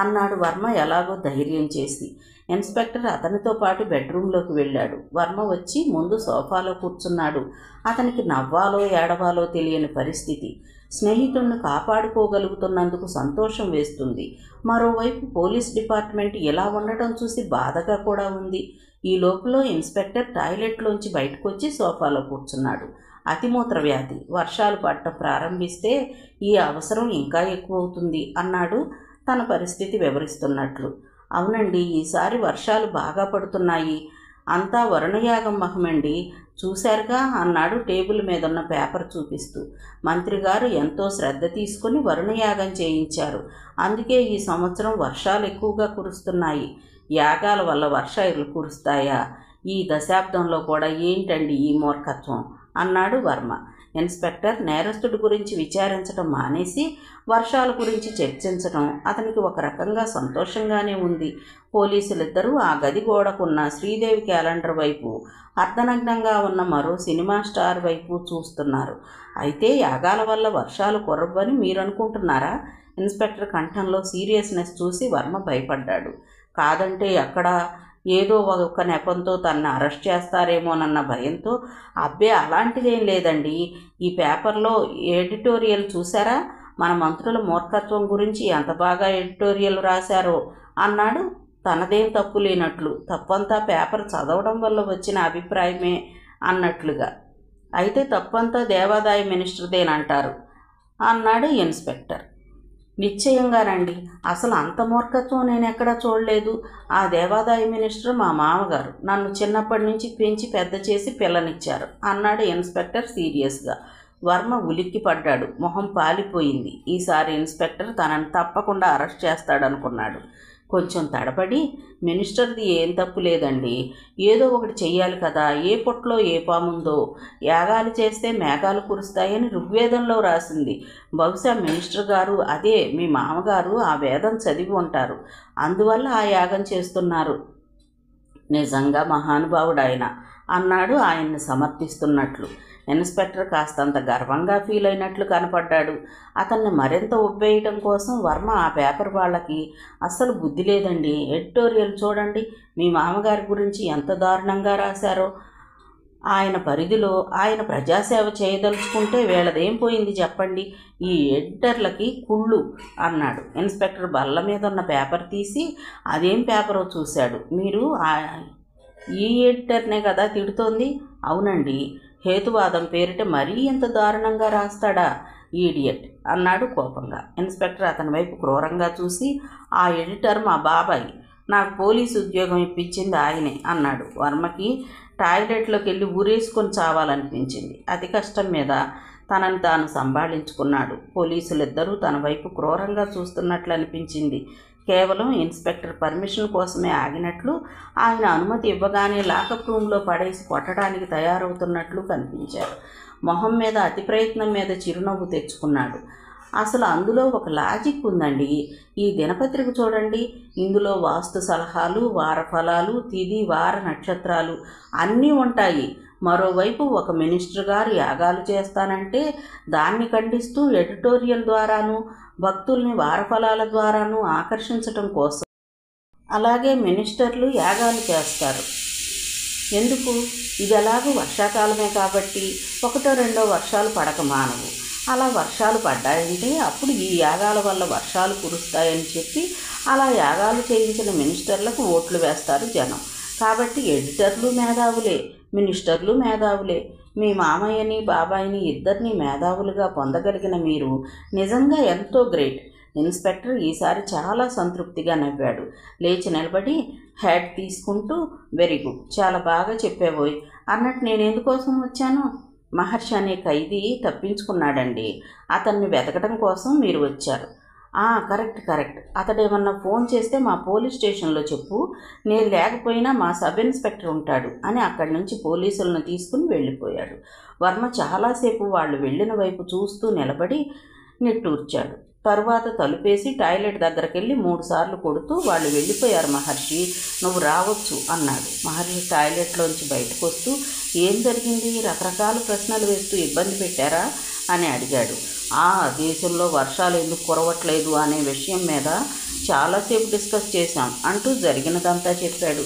అన్నాడు వర్మ ఎలాగో ధైర్యం చేసి. ఇన్స్పెక్టర్ అతనితో పాటు బెడ్రూమ్లోకి వెళ్ళాడు. వర్మ వచ్చి ముందు సోఫాలో కూర్చున్నాడు. అతనికి నవ్వాలో ఏడవాలో తెలియని పరిస్థితి. స్నేహితుడిని కాపాడుకోగలుగుతున్నందుకు సంతోషం వేస్తుంది. మరోవైపు పోలీస్ డిపార్ట్మెంట్ ఇలా ఉండటం చూసి బాధగా కూడా ఉంది. ఈ లోపల ఇన్స్పెక్టర్ టాయిలెట్లోంచి బయటకు వచ్చి సోఫాలో కూర్చున్నాడు. అతిమూత్ర వ్యాధి, వర్షాలు పడటం ప్రారంభిస్తే ఈ అవసరం ఇంకా ఎక్కువ అవుతుంది అన్నాడు తన పరిస్థితి వివరిస్తున్నట్లు. అవునండి, ఈసారి వర్షాలు బాగా పడుతున్నాయి. అంతా వరుణయాగం మహమండి, చూశారుగా అన్నాడు టేబుల్ మీద ఉన్న పేపర్ చూపిస్తూ. మంత్రి గారు ఎంతో శ్రద్ధ తీసుకుని వరుణయాగం చేయించారు. అందుకే ఈ సంవత్సరం వర్షాలు ఎక్కువగా కురుస్తున్నాయి. యాగాల వల్ల వర్షాలు కురుస్తాయా? ఈ దశాబ్దంలో కూడా ఏంటండి ఈ మూర్ఖత్వం అన్నాడు వర్మ. ఇన్స్పెక్టర్ నేరస్తుడి గురించి విచారించడం మానేసి వర్షాల గురించి చర్చించడం అతనికి ఒక రకంగా సంతోషంగానే ఉంది. పోలీసులిద్దరూ ఆ గది గోడకున్న శ్రీదేవి క్యాలెండర్ వైపు, అర్ధనగ్నంగా ఉన్న మరో సినిమా స్టార్ వైపు చూస్తున్నారు. అయితే యాగాల వల్ల వర్షాలు కురవ్వని మీరనుకుంటున్నారా? ఇన్స్పెక్టర్ కంఠంలో సీరియస్నెస్ చూసి వర్మ భయపడ్డాడు. కాదంటే ఎక్కడ ఏదో ఒక నెపంతో తనని అరెస్ట్ చేస్తారేమోనన్న భయంతో. అబ్బే, అలాంటిదేం లేదండి. ఈ పేపర్లో ఎడిటోరియల్ చూసారా? మన మంత్రుల మూర్ఖత్వం గురించి ఎంత బాగా ఎడిటోరియల్ రాశారో అన్నాడు తనదేం తప్పు లేనట్లు. తప్పంతా పేపర్ చదవడం వల్ల వచ్చిన అభిప్రాయమే అన్నట్లుగా. అయితే తప్పంతా దేవాదాయ మినిస్టర్దేనంటారు అన్నాడు ఇన్స్పెక్టర్. నిశ్చయంగానండి, అసలు అంత మూర్ఖత్వం నేను ఎక్కడా చూడలేదు. ఆ దేవాదాయ మినిస్టర్ మా మామగారు. నన్ను చిన్నప్పటి నుంచి పెంచి పెద్ద చేసి పిల్లనిచ్చారు అన్నాడు ఇన్స్పెక్టర్ సీరియస్గా. వర్మ ఉలిక్కి పడ్డాడు. మొహం పాలిపోయింది. ఈసారి ఇన్స్పెక్టర్ తనని తప్పకుండా అరెస్ట్ చేస్తాడనుకున్నాడు. కొంచెం తడబడి, మినిస్టర్ది ఏం తప్పు లేదండి, ఏదో ఒకటి చెయ్యాలి కదా, ఏ పొట్లో ఏ పాముందో. యాగాలు చేస్తే మేఘాలు కురుస్తాయని ఋగ్వేదంలో రాసింది. బహుశా మినిస్టర్ గారు, అదే మీ మామగారు ఆ వేదం చదివి ఉంటారు. అందువల్ల ఆ యాగం చేస్తున్నారు. నిజంగా మహానుభావుడు ఆయన అన్నాడు ఆయన్ని సమర్థిస్తున్నట్లు. ఇన్స్పెక్టర్ కాస్తంత గర్వంగా ఫీల్ అయినట్లు కనపడ్డాడు. అతన్ని మరింత ఉబ్బేయటం కోసం వర్మ ఆ పేపర్ వాళ్ళకి అస్సలు బుద్ధి లేదండి, ఎడిటోరియల్ చూడండి, మీ మామగారి గురించి ఎంత దారుణంగా రాశారో, ఆయన పరిధిలో ఆయన ప్రజాసేవ చేయదలుచుకుంటే వీళ్ళదేం పోయింది చెప్పండి, ఈ ఎడిటర్లకి కుళ్ళు అన్నాడు. ఇన్స్పెక్టర్ బల్ల మీద ఉన్న పేపర్ తీసి అదేం పేపరో చూశాడు. మీరు ఈ ఎడిటర్నే కదా తిడుతోంది? అవునండి, హేతువాదం పేరిట మరీ ఎంత దారుణంగా రాస్తాడా ఈడియట్ అన్నాడు కోపంగా. ఇన్స్పెక్టర్ అతని వైపు క్రూరంగా చూసి, ఆ ఎడిటర్ మా బాబాయ్, నాకు పోలీసు ఉద్యోగం ఇప్పించింది ఆయనే అన్నాడు. వర్మకి టాయిలెట్లోకి వెళ్ళి ఊరేసుకొని చావాలనిపించింది. అతి కష్టం మీద తనని తాను సంభాళించుకున్నాడు. పోలీసులిద్దరూ తన వైపు క్రూరంగా చూస్తున్నట్లు అనిపించింది. కేవలం ఇన్స్పెక్టర్ పర్మిషన్ కోసమే ఆగినట్లు, ఆయన అనుమతి ఇవ్వగానే లాకప్ రూమ్లో పడేసి కొట్టడానికి తయారవుతున్నట్లు కనిపించారు. మొహం మీద అతి ప్రయత్నం మీద చిరునవ్వు తెచ్చుకున్నాడు. అసలు అందులో ఒక లాజిక్ ఉందండి. ఈ దినపత్రిక చూడండి, ఇందులో వాస్తు సలహాలు, వారఫలాలు, తిథి వార నక్షత్రాలు అన్నీ ఉంటాయి. మరోవైపు ఒక మినిస్టర్ గారు యాగాలు చేస్తానంటే దాన్ని ఖండిస్తూ ఎడిటోరియల్ ద్వారాను, భక్తుల్ని వారఫలాల ద్వారాను ఆకర్షించటం కోసం. అలాగే మినిస్టర్లు యాగాలు చేస్తారు. ఎందుకు? ఇది ఎలాగూ వర్షాకాలమే కాబట్టి ఒకటో రెండో వర్షాలు పడక మానవు. అలా వర్షాలు పడ్డాయంటే అప్పుడు ఈ యాగాల వల్ల వర్షాలు కురుస్తాయని చెప్పి అలా యాగాలు చేయించిన మినిస్టర్లకు ఓట్లు వేస్తారు జనం. కాబట్టి ఎడిటర్లు మేధావులే, మినిస్టర్లు మేధావులే. మీ మామయ్యని బాబాయిని ఇద్దరిని మేధావులుగా పొందగలిగిన మీరు నిజంగా ఎంతో గ్రేట్. ఇన్స్పెక్టర్ ఈసారి చాలా సంతృప్తిగా నవ్వాడు. లేచి నిలబడి హ్యాట్ తీసుకుంటూ, వెరీ గుడ్, చాలా బాగా చెప్పావోయ్ అన్నట్టు నేను ఎందుకోసం వచ్చాను? మహర్షి అనే ఖైదీ తప్పించుకున్నాడండి, అతన్ని వెతకడం కోసం మీరు వచ్చారు. కరెక్ట్. అతడేమన్నా ఫోన్ చేస్తే మా పోలీస్ స్టేషన్లో చెప్పు, నేను లేకపోయినా మా సబ్ ఇన్స్పెక్టర్ ఉంటాడు అని అక్కడి నుంచి పోలీసులను తీసుకుని వెళ్ళిపోయాడు. వర్మ చాలాసేపు వాళ్ళు వెళ్ళిన వైపు చూస్తూ నిలబడి నిట్టూర్చాడు. తరువాత తలుపేసి టాయిలెట్ దగ్గరికి వెళ్ళి 3 సార్లు కొడుతూ, వాళ్ళు వెళ్ళిపోయారు మహర్షి, నువ్వు రావచ్చు అన్నాడు. మహర్షి టాయిలెట్లోంచి బయటకు వస్తూ, ఏం జరిగింది, రకరకాల ప్రశ్నలు వేస్తూ ఇబ్బంది పెట్టారా అని అడిగాడు. దేశంలో వర్షాలు ఎందుకు కురవట్లేదు అనే విషయం మీద చాలాసేపు డిస్కస్ చేశాం అంటూ జరిగినదంతా చెప్పాడు.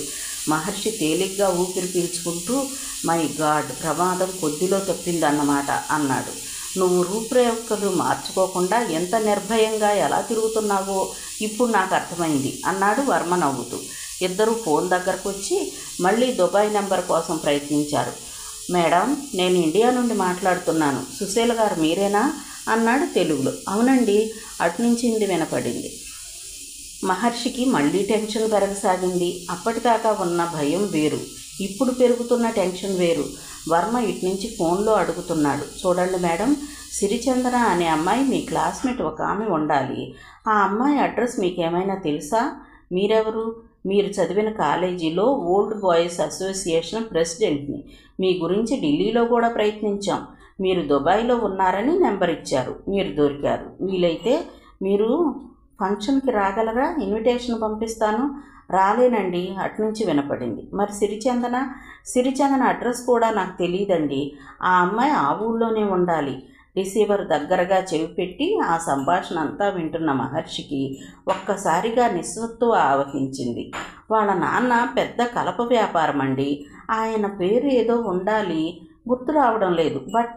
మహర్షి తేలిగ్గా ఊపిరి పీల్చుకుంటూ, మై గాడ్, ప్రమాదం కొద్దిలో తప్పిందన్నమాట అన్నాడు. నువ్వు రూపురేఖలు మార్చుకోకుండా ఎంత నిర్భయంగా ఎలా తిరుగుతున్నావో ఇప్పుడు నాకు అర్థమైంది అన్నాడు వర్మ నవ్వుతూ. ఇద్దరూ ఫోన్ దగ్గరకు వచ్చి మళ్ళీ దుబాయ్ నెంబర్ కోసం ప్రయత్నించారు. మేడం, నేను ఇండియా నుండి మాట్లాడుతున్నాను, సుశీల గారు మీరేనా అన్నాడు తెలుగులో. అవునండి, అటునుంచి ఇంది వినపడింది. మహర్షికి మళ్ళీ టెన్షన్ పెరగసాగింది. అప్పటిదాకా ఉన్న భయం వేరు, ఇప్పుడు పెరుగుతున్న టెన్షన్ వేరు. వర్మ ఇటునుంచి ఫోన్లో అడుగుతున్నాడు. చూడండి మేడం, సిరిచందన అనే అమ్మాయి మీ క్లాస్మేట్ ఒక ఆమె ఉండాలి. ఆ అమ్మాయి అడ్రస్ మీకేమైనా తెలుసా? మీరెవరు? మీరు చదివిన కాలేజీలో ఓల్డ్ బాయ్స్ అసోసియేషన్ ప్రెసిడెంట్ని. మీ గురించి ఢిల్లీలో కూడా ప్రయత్నించాం. మీరు దుబాయ్లో ఉన్నారని నెంబర్ ఇచ్చారు. మీరు దొరికారు. వీలైతే మీరు ఫంక్షన్కి రాగలరా? ఇన్విటేషన్ పంపిస్తాను. రాలేనండి, అటునుంచి వినపడింది. మరి సిరిచందన అడ్రస్ కూడా నాకు తెలియదండి. ఆ అమ్మాయి ఆ ఊళ్ళోనే ఉండాలి. రిసీవర్ దగ్గరగా చెవి పెట్టి ఆ సంభాషణ అంతా వింటున్న మహర్షికి ఒక్కసారిగా నిస్సత్తువ ఆవహించింది. వాళ్ళ నాన్న పెద్ద కలప వ్యాపారం అండి. ఆయన పేరు ఏదో ఉండాలి, గుర్తు రావడం లేదు. బట్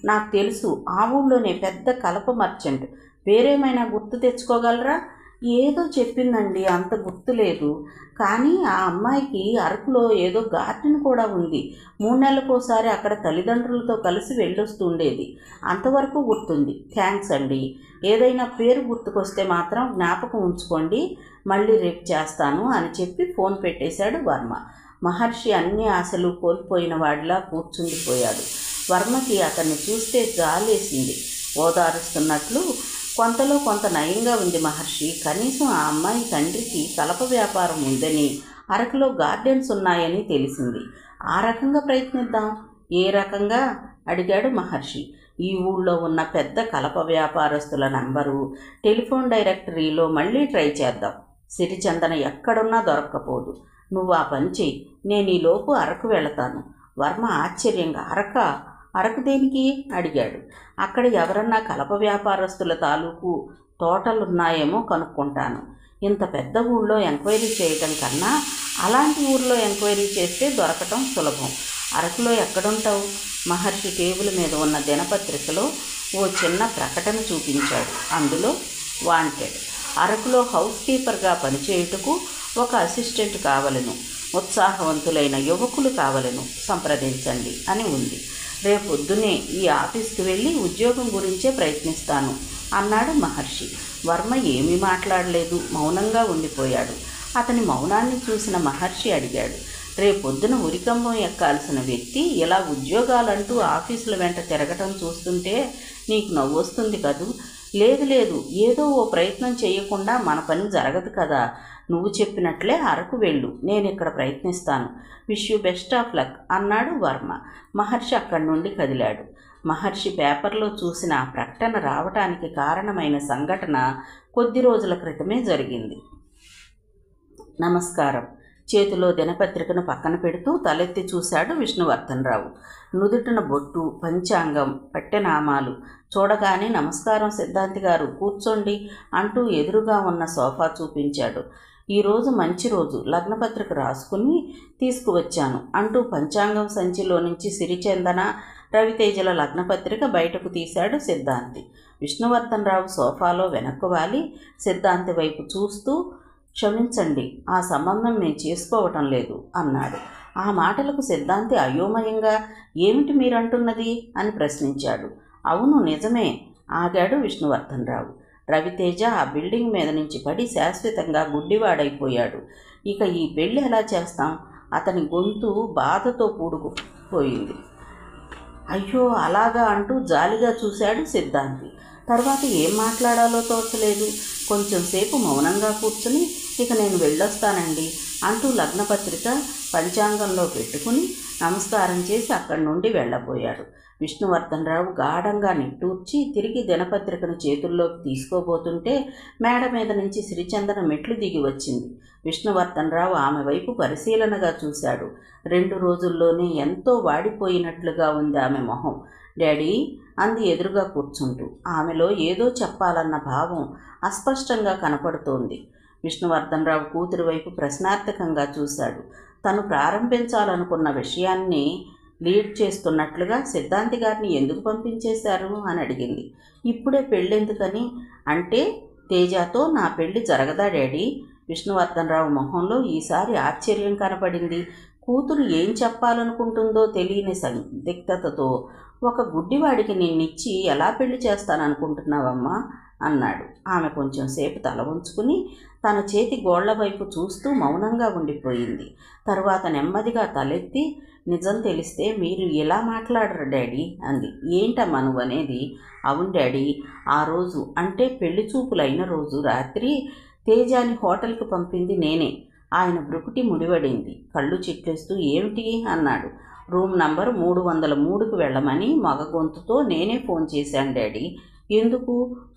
నాకు తెలుసు, ఆ ఊళ్ళోనే పెద్ద కలప మర్చెంట్. పేరేమైనా గుర్తు తెచ్చుకోగలరా? ఏదో చెప్పిందండి, అంత గుర్తులేదు. కానీ ఆ అమ్మాయికి అరకులో ఏదో గార్డెన్ కూడా ఉంది. 3 నెలలకోసారి అక్కడ తల్లిదండ్రులతో కలిసి వెళ్ళొస్తుండేది. అంతవరకు గుర్తుంది. థ్యాంక్స్ అండి. ఏదైనా పేరు గుర్తుకొస్తే మాత్రం జ్ఞాపకం ఉంచుకోండి, మళ్ళీ రేపు చేస్తాను అని చెప్పి ఫోన్ పెట్టేశాడు వర్మ. మహర్షి అన్ని ఆశలు కోల్పోయిన వాడిలా కూర్చుండిపోయాడు. వర్మకి అతన్ని చూస్తే జాలేసింది. ఓదారుస్తున్నట్లు, కొంతలో కొంత నయంగా ఉంది మహర్షి. కనీసం ఆ అమ్మాయి తండ్రికి కలప వ్యాపారం ఉందని, అరకులో గార్డెన్స్ ఉన్నాయని తెలిసింది. ఆ రకంగా ప్రయత్నిద్దాం. ఏ రకంగా అడిగాడు మహర్షి. ఈ ఊళ్ళో ఉన్న పెద్ద కలప వ్యాపారస్తుల నంబరు టెలిఫోన్ డైరెక్టరీలో మళ్ళీ ట్రై చేద్దాం. సిరిచందన ఎక్కడున్నా దొరక్కపోదు. నువ్వు ఆ పని చెయ్యి, నేను ఈలోపు అరకు వెళతాను. వర్మ ఆశ్చర్యంగా అరకు దేనికి అడిగాడు. అక్కడ ఎవరన్నా కలప వ్యాపారస్తుల తాలూకు తోటలున్నాయేమో కనుక్కుంటాను. ఇంత పెద్ద ఊళ్ళో ఎంక్వైరీ చేయటం కన్నా అలాంటి ఊర్లో ఎంక్వైరీ చేస్తే దొరకటం సులభం. అరకులో ఎక్కడుంటావు? మహర్షి టేబుల్ మీద ఉన్న దినపత్రికలో ఓ చిన్న ప్రకటన చూపించాడు. అందులో వాంటెడ్, అరకులో హౌస్ కీపర్గా పనిచేయుటకు ఒక అసిస్టెంట్ కావలెను, ఉత్సాహవంతులైన యువకులు కావలెను, సంప్రదించండి అని ఉంది. రేపొద్దునే ఈ ఆఫీస్కి వెళ్ళి ఉద్యోగం గురించే ప్రయత్నిస్తాను అన్నాడు మహర్షి. వర్మ ఏమీ మాట్లాడలేదు, మౌనంగా ఉండిపోయాడు. అతని మౌనాన్ని చూసిన మహర్షి అడిగాడు, రేపొద్దున ఉరికంబం ఎక్కాల్సిన వ్యక్తి ఇలా ఉద్యోగాలంటూ ఆఫీసుల వెంట తిరగటం చూస్తుంటే నీకు నవ్వొస్తుంది కదూ? లేదు, ఏదో ఓ ప్రయత్నం చేయకుండా మన పని జరగదు కదా. నువ్వు చెప్పినట్లే అరకు వెళ్ళు, నేను ఇక్కడ ప్రయత్నిస్తాను. Wish you best of luck అన్నాడు వర్మ. మహర్షి అక్కడి నుండి కదిలాడు. మహర్షి పేపర్లో చూసిన ఆ ప్రకటన రావటానికి కారణమైన సంఘటన కొద్ది రోజుల క్రితమే జరిగింది. నమస్కారం. చేతిలో దినపత్రికను పక్కన పెడుతూ తలెత్తి చూశాడు విష్ణువర్ధన్ రావు. నుదుటిన బొట్టు, పంచాంగం, పట్టెనామాలు చూడగానే నమస్కారం సిద్ధాంతి గారు, కూర్చోండి అంటూ ఎదురుగా ఉన్న సోఫా చూపించాడు. ఈరోజు మంచి రోజు, లగ్నపత్రిక రాసుకుని తీసుకువచ్చాను అంటూ పంచాంగం సంచిలో నుంచి సిరిచందన, రవితేజల లగ్నపత్రిక బయటకు తీశాడు సిద్ధాంతి. విష్ణువర్ధన్ రావు సోఫాలో వెనక్కు వాలి సిద్ధాంతి వైపు చూస్తూ, క్షమించండి, ఆ సంబంధం మేము చేసుకోవటం లేదు అన్నాడు. ఆ మాటలకు సిద్ధాంతి అయోమయంగా, ఏమిటి మీరంటున్నది అని ప్రశ్నించాడు. అవును, నిజమే ఆగాడు విష్ణువర్ధన్ రావు. రవితేజ ఆ బిల్డింగ్ మీద నుంచి పడి శాశ్వతంగా గుడ్డివాడైపోయాడు. ఇక ఈ పెళ్ళి ఎలా చేస్తాం? అతని గొంతు బాధతో పూడుకుపోయింది. అయ్యో అలాగా అంటూ జాలిగా చూశాడు సిద్ధాంతి. తర్వాత ఏం మాట్లాడాలో తోచలేదు. కొంచెం సేపు మౌనంగా కూర్చుని, ఇక నేను వెళ్ళొస్తానండి అంటూ లగ్నపత్రిక పంచాంగంలో పెట్టుకుని నమస్కారం చేసి అక్కడి నుండి వెళ్ళబోయాడు. విష్ణువర్ధన్ రావు గాఢంగా నిట్టూర్చి తిరిగి దినపత్రికను చేతుల్లోకి తీసుకోబోతుంటే మేడ మీద నుంచి సిరిచందన మెట్లు దిగి వచ్చింది. విష్ణువర్ధన్ రావు ఆమె వైపు పరిశీలనగా చూశాడు. 2 రోజుల్లోనే ఎంతో వాడిపోయినట్లుగా ఉంది ఆమె మొహం. డాడీ అంది ఎదురుగా కూర్చుంటూ. ఆమెలో ఏదో చెప్పాలన్న భావం అస్పష్టంగా కనపడుతోంది. విష్ణువర్ధన్ రావు కూతురి వైపు ప్రశ్నార్థకంగా చూశాడు. తను ప్రారంభించాలనుకున్న విషయాన్ని లీడ్ చేస్తున్నట్లుగా సిద్ధాంతి గారిని ఎందుకు పంపించేశారు అని అడిగింది. ఇప్పుడే పెళ్ళెందుకని? అంటే తేజతో నా పెళ్లి జరగదా డాడీ? విష్ణువర్ధన్ రావు మొహంలో ఈసారి ఆశ్చర్యం కనపడింది. కూతురు ఏం చెప్పాలనుకుంటుందో తెలియని సందిగ్ధతతో, ఒక గుడ్డివాడికి నిన్నిచ్చి ఎలా పెళ్లి చేస్తాననుకుంటున్నావమ్మా అన్నాడు. ఆమె కొంచెం సేపు తల ఉంచుకుని తన చేతి గోళ్ల వైపు చూస్తూ మౌనంగా ఉండిపోయింది. తరువాత నెమ్మదిగా తలెత్తి, నిజం తెలిస్తే మీరు ఇలా మాట్లాడరు డాడీ అంది. ఏంటమ్మా నువ్వు అనేది? అవును డాడీ, ఆ రోజు అంటే పెళ్లి చూపులైన రోజు రాత్రి తేజాని హోటల్కి పంపింది నేనే. ఆయన బ్రుకుటి ముడివడింది. కళ్ళు చిట్లేస్తూ ఏమిటి అన్నాడు. రూమ్ నంబర్ 303కు వెళ్ళమని మగ గొంతుతో నేనే ఫోన్ చేశాను డాడీ. ఎందుకు?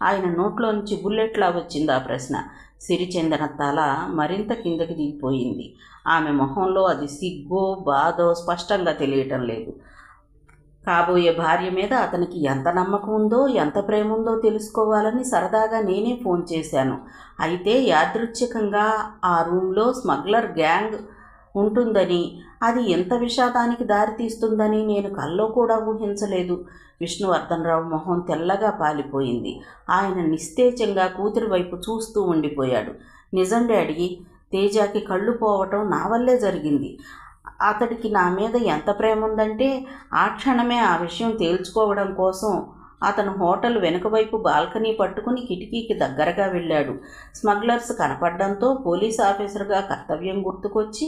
ఆయన నోట్లో నుంచి బుల్లెట్లా వచ్చింది ఆ ప్రశ్న. సిరిచందన తల మరింత కిందకి దిగిపోయింది. ఆమె మొహంలో అది సిగ్గో బాధో స్పష్టంగా తెలియటం లేదు. కాబోయే భార్య మీద అతనికి ఎంత నమ్మకం ఉందో, ఎంత ప్రేమ ఉందో తెలుసుకోవాలని సరదాగా నేనే ఫోన్ చేశాను. అయితే యాదృచ్ఛికంగా ఆ రూమ్లో స్మగ్లర్ గ్యాంగ్ ఉంటుందని, అది ఎంత విషాదానికి దారితీస్తుందని నేను కల్లో కూడా ఊహించలేదు. విష్ణువర్ధన్ రావు మొహం తెల్లగా పాలిపోయింది. ఆయన నిస్తేజంగా కూతురి వైపు చూస్తూ ఉండిపోయాడు. నిజం డాడీ, తేజాకి కళ్ళు పోవటం నా వల్లే జరిగింది. అతడికి నా మీద ఎంత ప్రేమ ఉందంటే ఆ క్షణమే ఆ విషయం తేల్చుకోవడం కోసం అతను హోటల్ వెనుక వైపు బాల్కనీ పట్టుకుని కిటికీకి దగ్గరగా వెళ్ళాడు. స్మగ్లర్స్ కనపడడంతో పోలీస్ ఆఫీసర్గా కర్తవ్యం గుర్తుకొచ్చి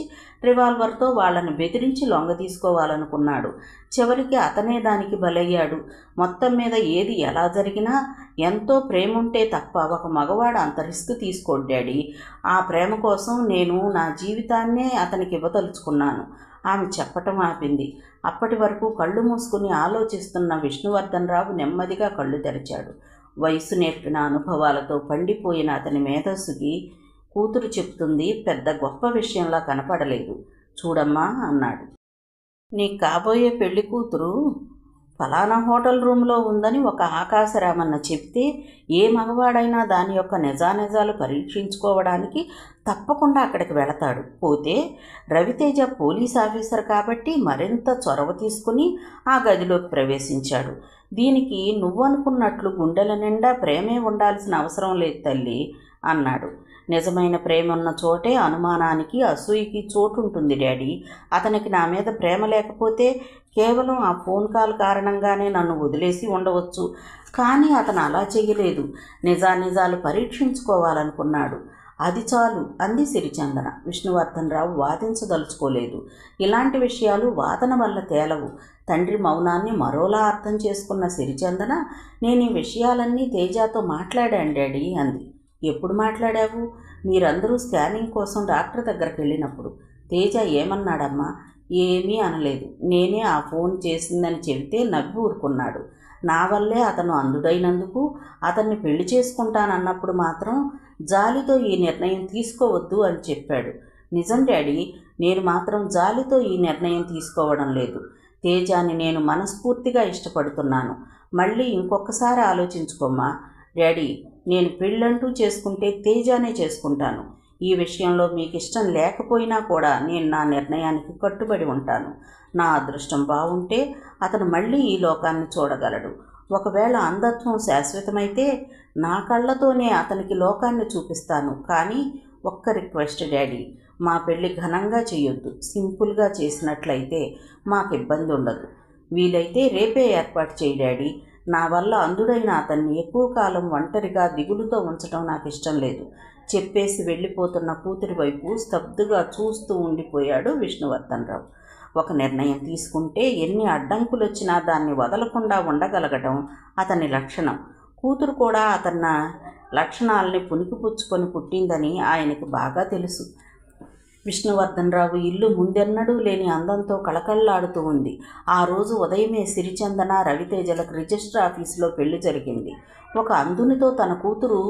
రివాల్వర్తో వాళ్ళని బెదిరించి లొంగ తీసుకోవాలనుకున్నాడు. చివరికి అతనే దానికి బలయ్యాడు. మొత్తం మీద ఏది ఎలా జరిగినా ఎంతో ప్రేమ ఉంటే తప్ప ఒక మగవాడు అంత రిస్క్ తీసుకోడు డాడీ. ఆ ప్రేమ కోసం నేను నా జీవితాన్నే అతనికి ఇవ్వదలుచుకున్నాను. ఆమె చెప్పటం ఆపింది. అప్పటి వరకు కళ్ళు మూసుకుని ఆలోచిస్తున్న విష్ణువర్ధన్ రావు నెమ్మదిగా కళ్ళు తెరిచాడు. వయసు నేర్పిన అనుభవాలతో పండిపోయిన అతని మేధస్సుకి కూతురు చెప్తుంది పెద్ద గొప్ప విషయంలా కనపడలేదు. చూడమ్మా అన్నాడు. నీ కాబోయే పెళ్లి కూతురు ఫలానా హోటల్ రూమ్లో ఉందని ఒక ఆకాశరామన్న చెప్తే ఏ మగవాడైనా దాని యొక్క నిజానిజాలు పరీక్షించుకోవడానికి తప్పకుండా అక్కడికి వెళతాడు. పోతే రవితేజ పోలీస్ ఆఫీసర్ కాబట్టి మరింత చొరవ తీసుకుని ఆ గదిలోకి ప్రవేశించాడు. దీనికి నువ్వనుకున్నట్లు గుండెల నిండా ప్రేమే ఉండాల్సిన అవసరం లేదు తల్లి అన్నాడు. నిజమైన ప్రేమ ఉన్న చోటే అనుమానానికి అసూయకి చోటుంటుంది డాడీ. అతనికి నా మీద ప్రేమ లేకపోతే కేవలం ఆ ఫోన్ కాల్ కారణంగానే నన్ను వదిలేసి ఉండవచ్చు. కానీ అతను అలా చేయలేదు. నిజానిజాలు పరీక్షించుకోవాలనుకున్నాడు. అది చాలు అంది సిరిచందన. విష్ణువర్ధన్ రావు వాదించదలుచుకోలేదు. ఇలాంటి విషయాలు వాదన వల్ల తేలవు. తండ్రి మౌనాన్ని మరోలా అర్థం చేసుకున్న సిరిచందన, నేను ఈ విషయాలన్నీ తేజాతో మాట్లాడాను డాడీ అంది. ఎప్పుడు మాట్లాడావు? మీరందరూ స్కానింగ్ కోసం డాక్టర్ దగ్గరికి వెళ్ళినప్పుడు. తేజ ఏమన్నాడమ్మా? ఏమీ అనలేదు. నేనే ఆ ఫోన్ చేసిందని చెబితే నవ్వి ఊరుకున్నాడు. నా వల్లే అతను అంధుడైనందుకు అతన్ని పెళ్లి చేసుకుంటానన్నప్పుడు మాత్రం జాలితో ఈ నిర్ణయం తీసుకోవద్దు అని చెప్పాడు. నిజం డాడీ, నేను మాత్రం జాలితో ఈ నిర్ణయం తీసుకోవడం లేదు. తేజాని నేను మనస్ఫూర్తిగా ఇష్టపడుతున్నాను. మళ్ళీ ఇంకొకసారి ఆలోచించుకోమ్మా. డాడీ, నేను పెళ్ళంటూ చేసుకుంటే తేజానే చేసుకుంటాను. ఈ విషయంలో మీకు ఇష్టం లేకపోయినా కూడా నేను నా నిర్ణయానికి కట్టుబడి ఉంటాను. నా అదృష్టం బాగుంటే అతను మళ్ళీ ఈ లోకాన్ని చూడగలడు. ఒకవేళ అంధత్వం శాశ్వతమైతే నా కళ్ళతోనే అతనికి లోకాన్ని చూపిస్తాను. కానీ ఒక్క రిక్వెస్ట్ డాడీ, మా పెళ్ళి ఘనంగా చేయొద్దు. సింపుల్గా చేసినట్లయితే మాకు ఇబ్బంది ఉండదు. వీలైతే రేపే ఏర్పాటు చేయి డాడీ. నా వల్ల అంధుడైన అతన్ని ఎక్కువ కాలం ఒంటరిగా దిగులుతో ఉంచడం నాకు ఇష్టం లేదు. చెప్పేసి వెళ్ళిపోతున్న కూతురి వైపు స్తబ్దుగా చూస్తూ ఉండిపోయాడు విష్ణువర్ధన్ రావు. ఒక నిర్ణయం తీసుకుంటే ఎన్ని అడ్డంకులు వచ్చినా దాన్ని వదలకుండా ఉండగలగడం అతని లక్షణం. కూతురు కూడా అతని లక్షణాలని పుణికిపుచ్చుకొని పుట్టిందని ఆయనకి బాగా తెలుసు. విష్ణువర్ధన్ రావు ఇల్లు ముందెన్నడూ లేని అందంతో కళకళలాడుతూ ఉంది. ఆ రోజు ఉదయమే సిరిచందన, రవితేజలకు రిజిస్టర్ ఆఫీసులో పెళ్లి జరిగింది. ఒక అంధునితో తన కూతురు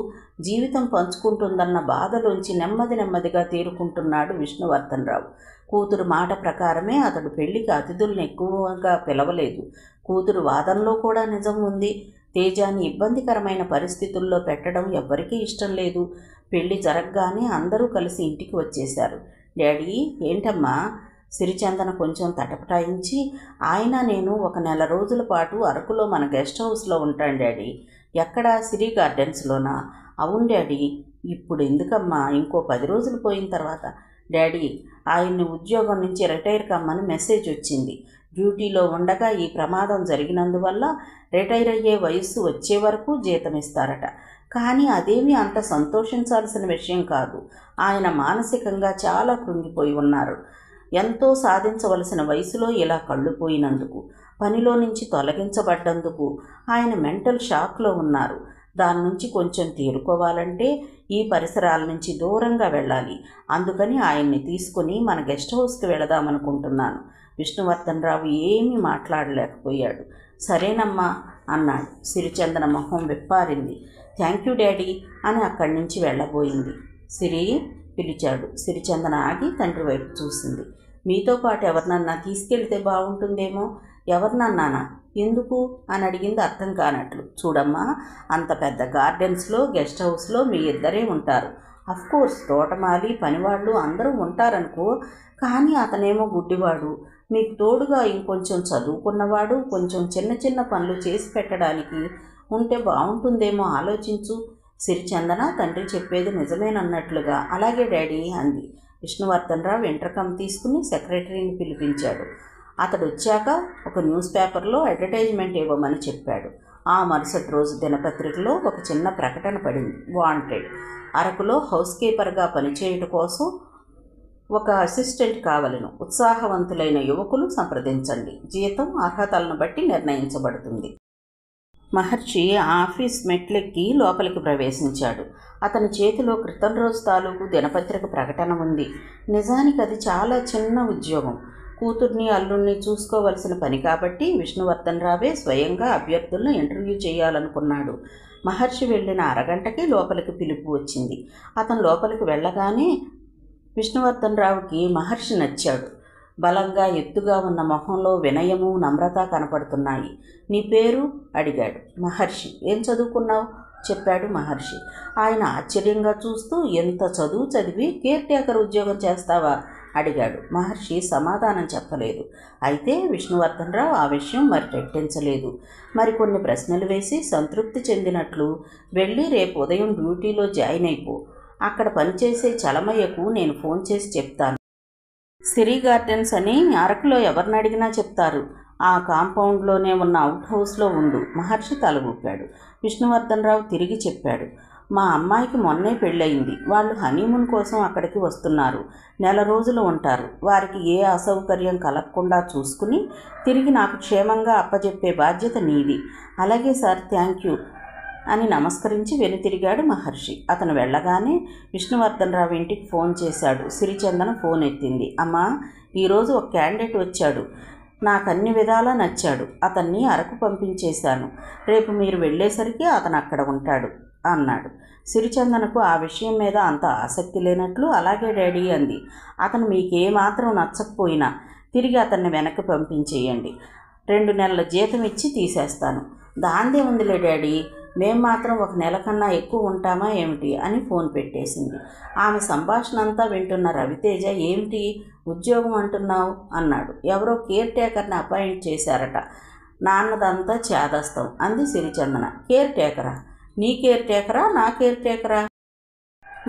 జీవితం పంచుకుంటుందన్న బాధలోంచి నెమ్మదిగా తేరుకుంటున్నాడు విష్ణువర్ధన్ రావు. కూతురు మాట ప్రకారమే అతడు పెళ్లికి అతిథుల్ని ఎక్కువగా పిలవలేదు. కూతురు వాదనలో కూడా నిజం ఉంది. తేజాని ఇబ్బందికరమైన పరిస్థితుల్లో పెట్టడం ఎవ్వరికీ ఇష్టం లేదు. పెళ్లి జరగగానే అందరూ కలిసి ఇంటికి వచ్చేశారు. డాడీ, ఏంటమ్మా? సిరిచందన కొంచెం తటపటాయించి, ఆయన నేను ఒక నెల రోజుల పాటు అరకులో మన గెస్ట్ హౌస్లో ఉంటాను డాడీ. ఎక్కడా? సిరి గార్డెన్స్లోనా? అవును డాడీ. ఇప్పుడు ఎందుకమ్మా? ఇంకో 10 రోజులు పోయిన తర్వాత. డాడీ, ఆయన్ని ఉద్యోగం నుంచి రిటైర్ కమ్మని మెసేజ్ వచ్చింది. డ్యూటీలో ఉండగా ఈ ప్రమాదం జరిగినందువల్ల రిటైర్ అయ్యే వయస్సు వచ్చే వరకు జీతం ఇస్తారట. కానీ అదేమీ అంత సంతోషించాల్సిన విషయం కాదు. ఆయన మానసికంగా చాలా కృంగిపోయి ఉన్నారు. ఎంతో సాధించవలసిన వయసులో ఇలా కళ్ళుపోయినందుకు, పనిలో నుంచి తొలగించబడ్డందుకు ఆయన మెంటల్ షాక్లో ఉన్నారు. దాని నుంచి కొంచెం తేరుకోవాలంటే ఈ పరిసరాల నుంచి దూరంగా వెళ్ళాలి. అందుకని ఆయన్ని తీసుకుని మన గెస్ట్ హౌస్కి వెళదామనుకుంటున్నాను. విష్ణువర్ధన్ రావు ఏమీ మాట్లాడలేకపోయాడు. సరేనమ్మా అన్నాడు. సిరిచందన మొహం విప్పారింది. థ్యాంక్ యూ డాడీ అని అక్కడి నుంచి వెళ్ళబోయింది. సిరి పిలిచాడు. సిరిచందన ఆగి తండ్రి వైపు చూసింది. మీతో పాటు ఎవరినన్నా తీసుకెళ్తే బాగుంటుందేమో. ఎవరినన్నానా? ఎందుకు అని అడిగింది అర్థం కానట్లు. చూడమ్మా, అంత పెద్ద గార్డెన్స్లో గెస్ట్ హౌస్లో మీ ఇద్దరే ఉంటారు. అఫ్కోర్స్ తోటమాలి పనివాళ్ళు అందరూ ఉంటారనుకో. కానీ అతనేమో గుడ్డివాడు. మీకు తోడుగా ఇంకొంచెం చదువుకున్నవాడు, కొంచెం చిన్న పనులు చేసి పెట్టడానికి ఉంటే బాగుంటుందేమో ఆలోచించు. సిరిచందన తండ్రి చెప్పేది నిజమేనన్నట్లుగా అలాగే డాడీ అంది. విష్ణువర్ధన్ రావు ఇంటర్కమ్ తీసుకుని సెక్రటరీని పిలిపించాడు. అతడు వచ్చాక ఒక న్యూస్ పేపర్లో అడ్వర్టైజ్మెంట్ ఇవ్వమని చెప్పాడు. ఆ మరుసటి రోజు దినపత్రికలో ఒక చిన్న ప్రకటన పడింది. వాంటెడ్, అరకులో హౌస్ కీపర్గా పనిచేయడం కోసం ఒక అసిస్టెంట్ కావలను. ఉత్సాహవంతులైన యువకులు సంప్రదించండి. జీతం అర్హతలను బట్టి నిర్ణయించబడుతుంది. మహర్షి ఆఫీస్ మెట్లెక్కి లోపలికి ప్రవేశించాడు. అతని చేతిలో క్రితం రోజు తాలూకు దినపత్రిక ప్రకటన ఉంది. నిజానికి అది చాలా చిన్న ఉద్యోగం. కూతుర్ని అల్లుణ్ణి చూసుకోవలసిన పని కాబట్టి విష్ణువర్ధన్ రావే స్వయంగా అభ్యర్థులను ఇంటర్వ్యూ చేయాలనుకున్నాడు. మహర్షి వెళ్ళిన అరగంటకి లోపలికి పిలుపు వచ్చింది. అతను లోపలికి వెళ్ళగానే విష్ణువర్ధన్ రావుకి మహర్షి నచ్చాడు. బలంగా ఎత్తుగా ఉన్న మొహంలో వినయము నమ్రత కనపడుతున్నాయి. నీ పేరు అడిగాడు. మహర్షి. ఏం చదువుకున్నావు చెప్పాడు మహర్షి. ఆయన ఆశ్చర్యంగా చూస్తూ, ఎంత చదువు చదివి కేర్ టేకర్ ఉద్యోగం చేస్తావా అడిగాడు. మహర్షి సమాధానం చెప్పలేదు. అయితే విష్ణువర్ధన్ రావు ఆ విషయం మరి రెట్టించలేదు. మరికొన్ని ప్రశ్నలు వేసి సంతృప్తి చెందినట్లు, వెళ్ళి రేపు ఉదయం డ్యూటీలో జాయిన్ అయిపో. అక్కడ పనిచేసే చలమయ్యకు నేను ఫోన్ చేసి చెప్తాను. సిరి గార్డెన్స్ అని అరకులో ఎవరిని అడిగినా చెప్తారు. ఆ కాంపౌండ్లోనే ఉన్న అవుట్ హౌస్లో ఉండు. మహర్షి తల ఊపాడు. విష్ణువర్ధన్ రావు తిరిగి చెప్పాడు. మా అమ్మాయికి మొన్నే పెళ్ళయింది. వాళ్ళు హనీమూన్ కోసం అక్కడికి వస్తున్నారు. 1 నెల రోజులు ఉంటారు. వారికి ఏ అసౌకర్యం కలగకుండా చూసుకుని తిరిగి నాకు క్షేమంగా అప్పచెప్పే బాధ్యత నీది. అలాగే సార్, థ్యాంక్ యూ అని నమస్కరించి వెనుతిరిగాడు మహర్షి. అతను వెళ్ళగానే విష్ణువర్ధన్ రావు ఇంటికి ఫోన్ చేశాడు. సిరిచందన ఫోన్ ఎత్తింది. అమ్మా, ఈరోజు ఒక క్యాండిడేట్ వచ్చాడు. నాకు అన్ని విధాలా నచ్చాడు. అతన్ని అరకు పంపించేశాను. రేపు మీరు వెళ్ళేసరికి అతను అక్కడ ఉంటాడు అన్నాడు. సిరిచందనకు ఆ విషయం మీద అంత ఆసక్తి లేనట్లు అలాగే డాడీ అంది. అతను మీకేమాత్రం నచ్చకపోయినా తిరిగి అతన్ని వెనక్కి పంపించేయండి. 2 నెలల జీతం ఇచ్చి తీసేస్తాను. దాందే ఉందిలే డాడీ, మేం మాత్రం 1 నెల కన్నా ఎక్కువ ఉంటామా ఏమిటి అని ఫోన్ పెట్టేసింది. ఆమె సంభాషణ అంతా వింటున్న రవితేజ, ఏమిటి ఉద్యోగం అంటున్నావు అన్నాడు. ఎవరో కేర్ టేకర్ని అపాయింట్ చేశారట. నాన్నదంతా చేదస్తం అంది సిరిచందన. కేర్ టేకరా? నీ కేర్ టేకరా, నా కేర్ టేకరా?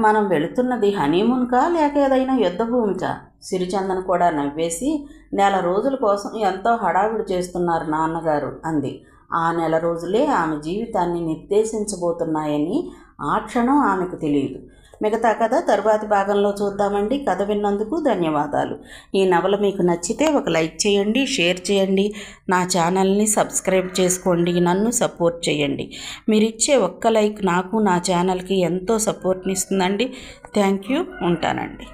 మనం వెళుతున్నది హనీమూన్కా లేక ఏదైనా యుద్ధభూమికా? సిరిచందన కూడా నవ్వేసి, 1 నెల రోజుల కోసం ఎంతో హడావిడి చేస్తున్నారు నాన్నగారు అంది. ఆ 1 నెల రోజులే ఆమె జీవితాన్ని నిర్దేశించబోతున్నాయని ఆ క్షణం ఆమెకు తెలియదు. మిగతా కథ తరువాతి భాగంలో చూద్దామండి. కథ విన్నందుకు ధన్యవాదాలు. ఈ నవల మీకు నచ్చితే ఒక లైక్ చేయండి, షేర్ చేయండి, నా ఛానల్ని సబ్స్క్రైబ్ చేసుకోండి, నన్ను సపోర్ట్ చేయండి. మీరిచ్చే ఒక్క లైక్ నాకు, నా ఛానల్కి ఎంతో సపోర్ట్ని ఇస్తుందండి. Thank you. ఉంటానండి.